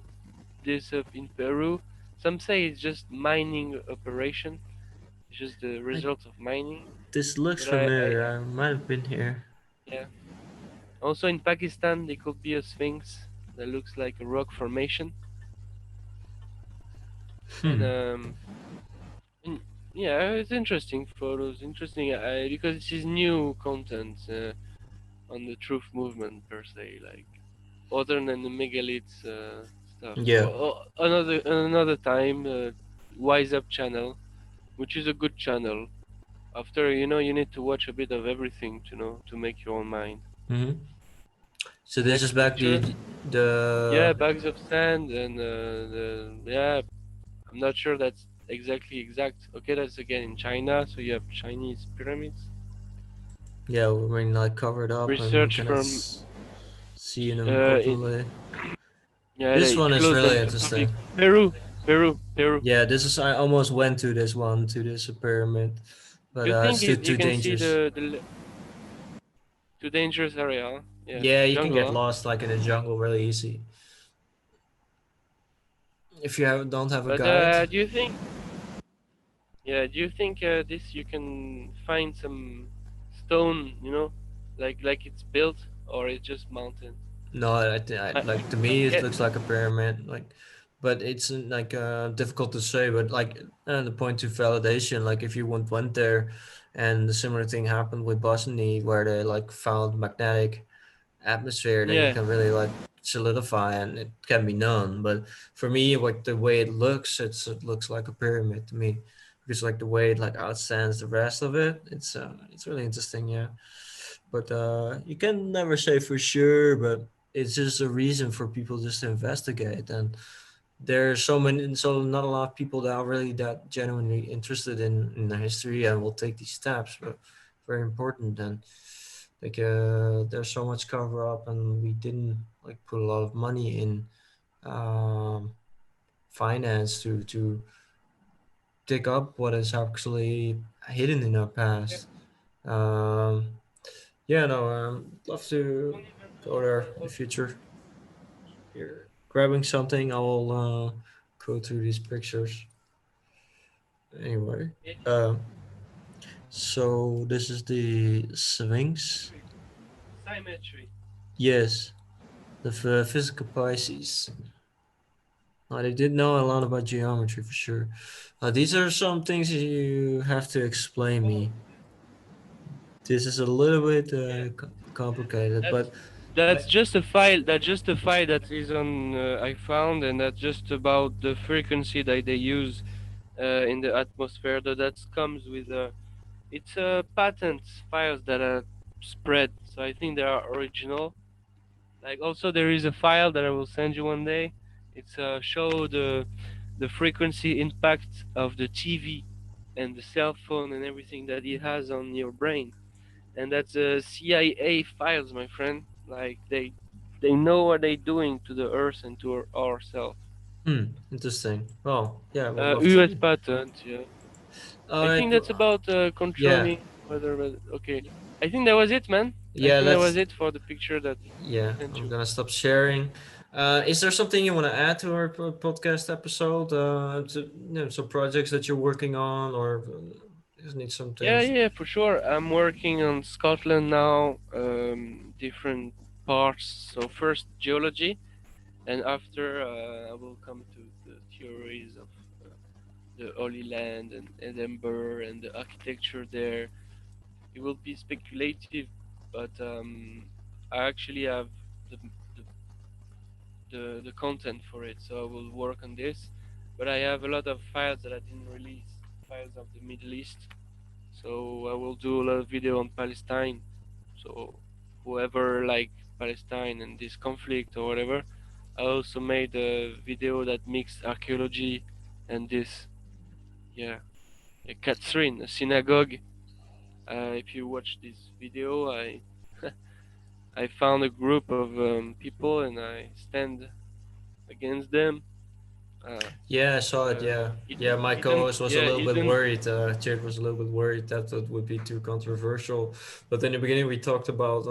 this in Peru. Some say it's just mining operation. It's just the I, result of mining. this looks But familiar. I might have been here. yeah. Also in Pakistan, there could be a sphinx that looks like a rock formation, and Hmm. and yeah, it's interesting photos, interesting because this is new content on the truth movement per se, like other than the megaliths stuff. Yeah. Another time, Wise Up channel, which is a good channel. After you need to watch a bit of everything to know to make your own mind. Hmm. So The this is next back picture, the yeah, bags of sand and yeah, I'm not sure that's exactly exact. Okay, that's again in China, so you have Chinese pyramids. yeah, we're like covered up and Research cannot from see in an open in way. yeah, This it's one is closed really then to public. interesting. Peru. Yeah, this is. I almost went to this one, to this pyramid, but You think it's too you too can see dangerous. the too dangerous area? Huh? Yeah, Yeah, you can jungle. get Huh? lost like in the jungle really easy if you don't have a But guide. do you think? Yeah, do you think this you can find some stone? Like it's built or it's just mountain? No, I, like to me it yeah, looks like a pyramid, like, but it's like difficult to say. But like the point to validation, like if you went there, and the similar thing happened with Bosnia where they like found magnetic atmosphere, then you yeah, can really like solidify and it can be known. But for me, like the way it looks like a pyramid to me, because like the way it like outstands the rest of it, it's really interesting. Yeah, but you can never say for sure. But it's just a reason for people just to investigate. And there's so many, so not a lot of people that are really that genuinely interested in the history and will take these steps. But very important. And like there's so much cover up, and we didn't like put a lot of money in um, finance to dig up what is actually hidden in our yeah. past. Um, yeah, no, love to Don't even go know there in the what. future. Here, grabbing something, I will go through these pictures. Anyway, Yeah, um, so this is the Sphinx. symmetry. Symmetry. Yes, the physical Pisces. They did know a lot about geometry for sure. These are some things you have to explain Oh, me. This is a little bit yeah. complicated, That's but that's just a file. That's just a file that is on. I found, and that's just about the frequency that they use in the atmosphere. That comes with it's patent files that are spread. So I think they are original. Like also there is a file that I will send you one day. It's show the frequency impact of the TV and the cell phone and everything that it has on your brain. And that's CIA files, my friend. Like they know what they're doing to the Earth and to ourselves. interesting. Well, yeah, we'll love US to. patent, yeah. All I right. think that's about Yeah, controlling whether. Okay, I think that was it, man. I yeah. think that was Let's. it for the picture that I Yeah, sent I'm you. gonna stop sharing. Is there something you want to add to our podcast episode? Some projects that you're working on, or just need some Yeah, things. yeah, for sure. I'm working on Scotland now, different parts. So first geology, and after I will come to the theories of the Holy Land and Edinburgh and the architecture there. It will be speculative, but I actually have the, the the content for it, so I will work on this. But I have a lot of files that I didn't release, files of the Middle East. So I will do a lot of video on Palestine. So whoever like Palestine and this conflict or whatever, I also made a video that mixed archaeology and this. Yeah, Catherine, a synagogue. If you watch this video, I I found a group of people and I stand against them. Uh, Yeah, I saw it. uh, Yeah, yeah. Eden, My Eden, co-host was a yeah, little bit Eden. worried. Chad was a little bit worried that it would be too controversial. But in the beginning, we talked about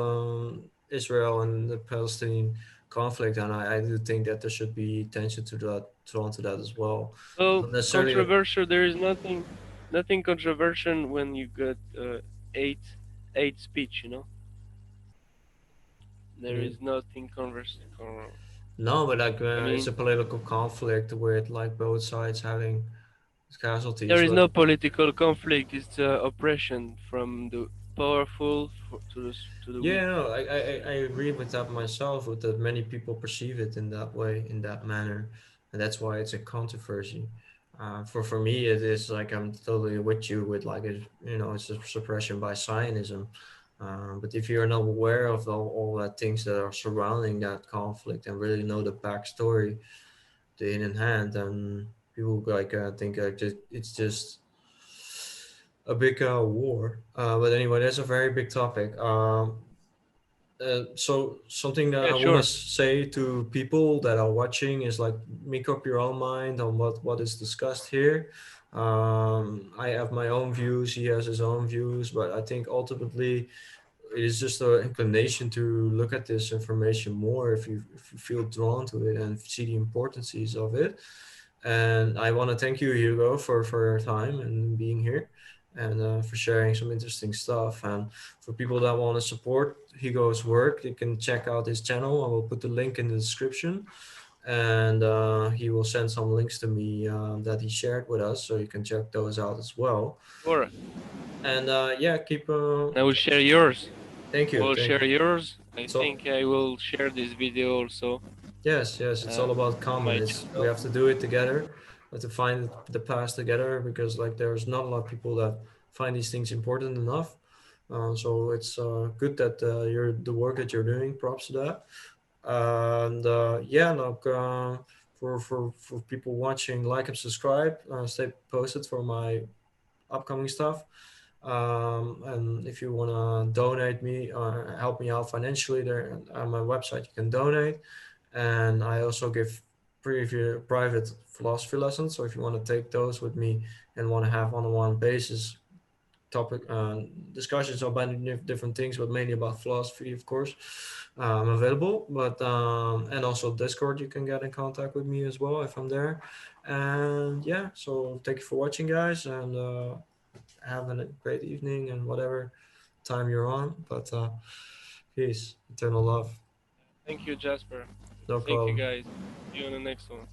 Israel and the Palestinian conflict, and I do think that there should be attention to that, drawn to that as well. Well, Not necessarily. controversial. There is nothing controversial when you got eight speech. There Mm, is nothing converse. no, but like I it's a mean, political conflict with like both sides having there casualties, is but no political conflict. It's oppression from the powerful to the yeah, weak. no, I So agree with that myself, with that many people perceive it in that way, in that manner, and that's why it's a controversy. For me, it is like I'm totally with you with like it's a suppression by Zionism. But if you're not aware of all that things that are surrounding that conflict and really know the backstory, the in hand, then people like think like it's just a big war. But anyway, that's a very big topic. So something that yeah, I want to sure. say to people that are watching is like make up your own mind on what is discussed here. I have my own views. He has his own views, but I think ultimately it is just an inclination to look at this information more if you feel drawn to it and see the importances of it. And I want to thank you, Hugo, for your time and being here and for sharing some interesting stuff. And for people that want to support Hugo's work, you can check out his channel. I will put the link in the description. And he will send some links to me that he shared with us, so you can check those out as well. Sure. And yeah, keep. And I will share yours. Thank I you, will thank share you. yours. I So think I will share this video also yes, yes, it's all about on common. my It's we channel. have to do it together. We have to find the past together because like there's not a lot of people that find these things important enough. So it's good that you're the work that you're doing. Props to that. And yeah, look, for people watching, like and subscribe. Stay posted for my upcoming stuff. And if you want to donate me or help me out financially, there on my website you can donate. And I also give private philosophy lessons. So if you want to take those with me and want to have one-on-one basis topic discussions about different things, but mainly about philosophy, of course, I'm available. But and also Discord, you can get in contact with me as well if I'm there. And yeah, so thank you for watching, guys, and have a great evening and whatever time you're on. But peace, eternal love, Thank you, Jasper. no Thank you, problem. guys. See you on the next one.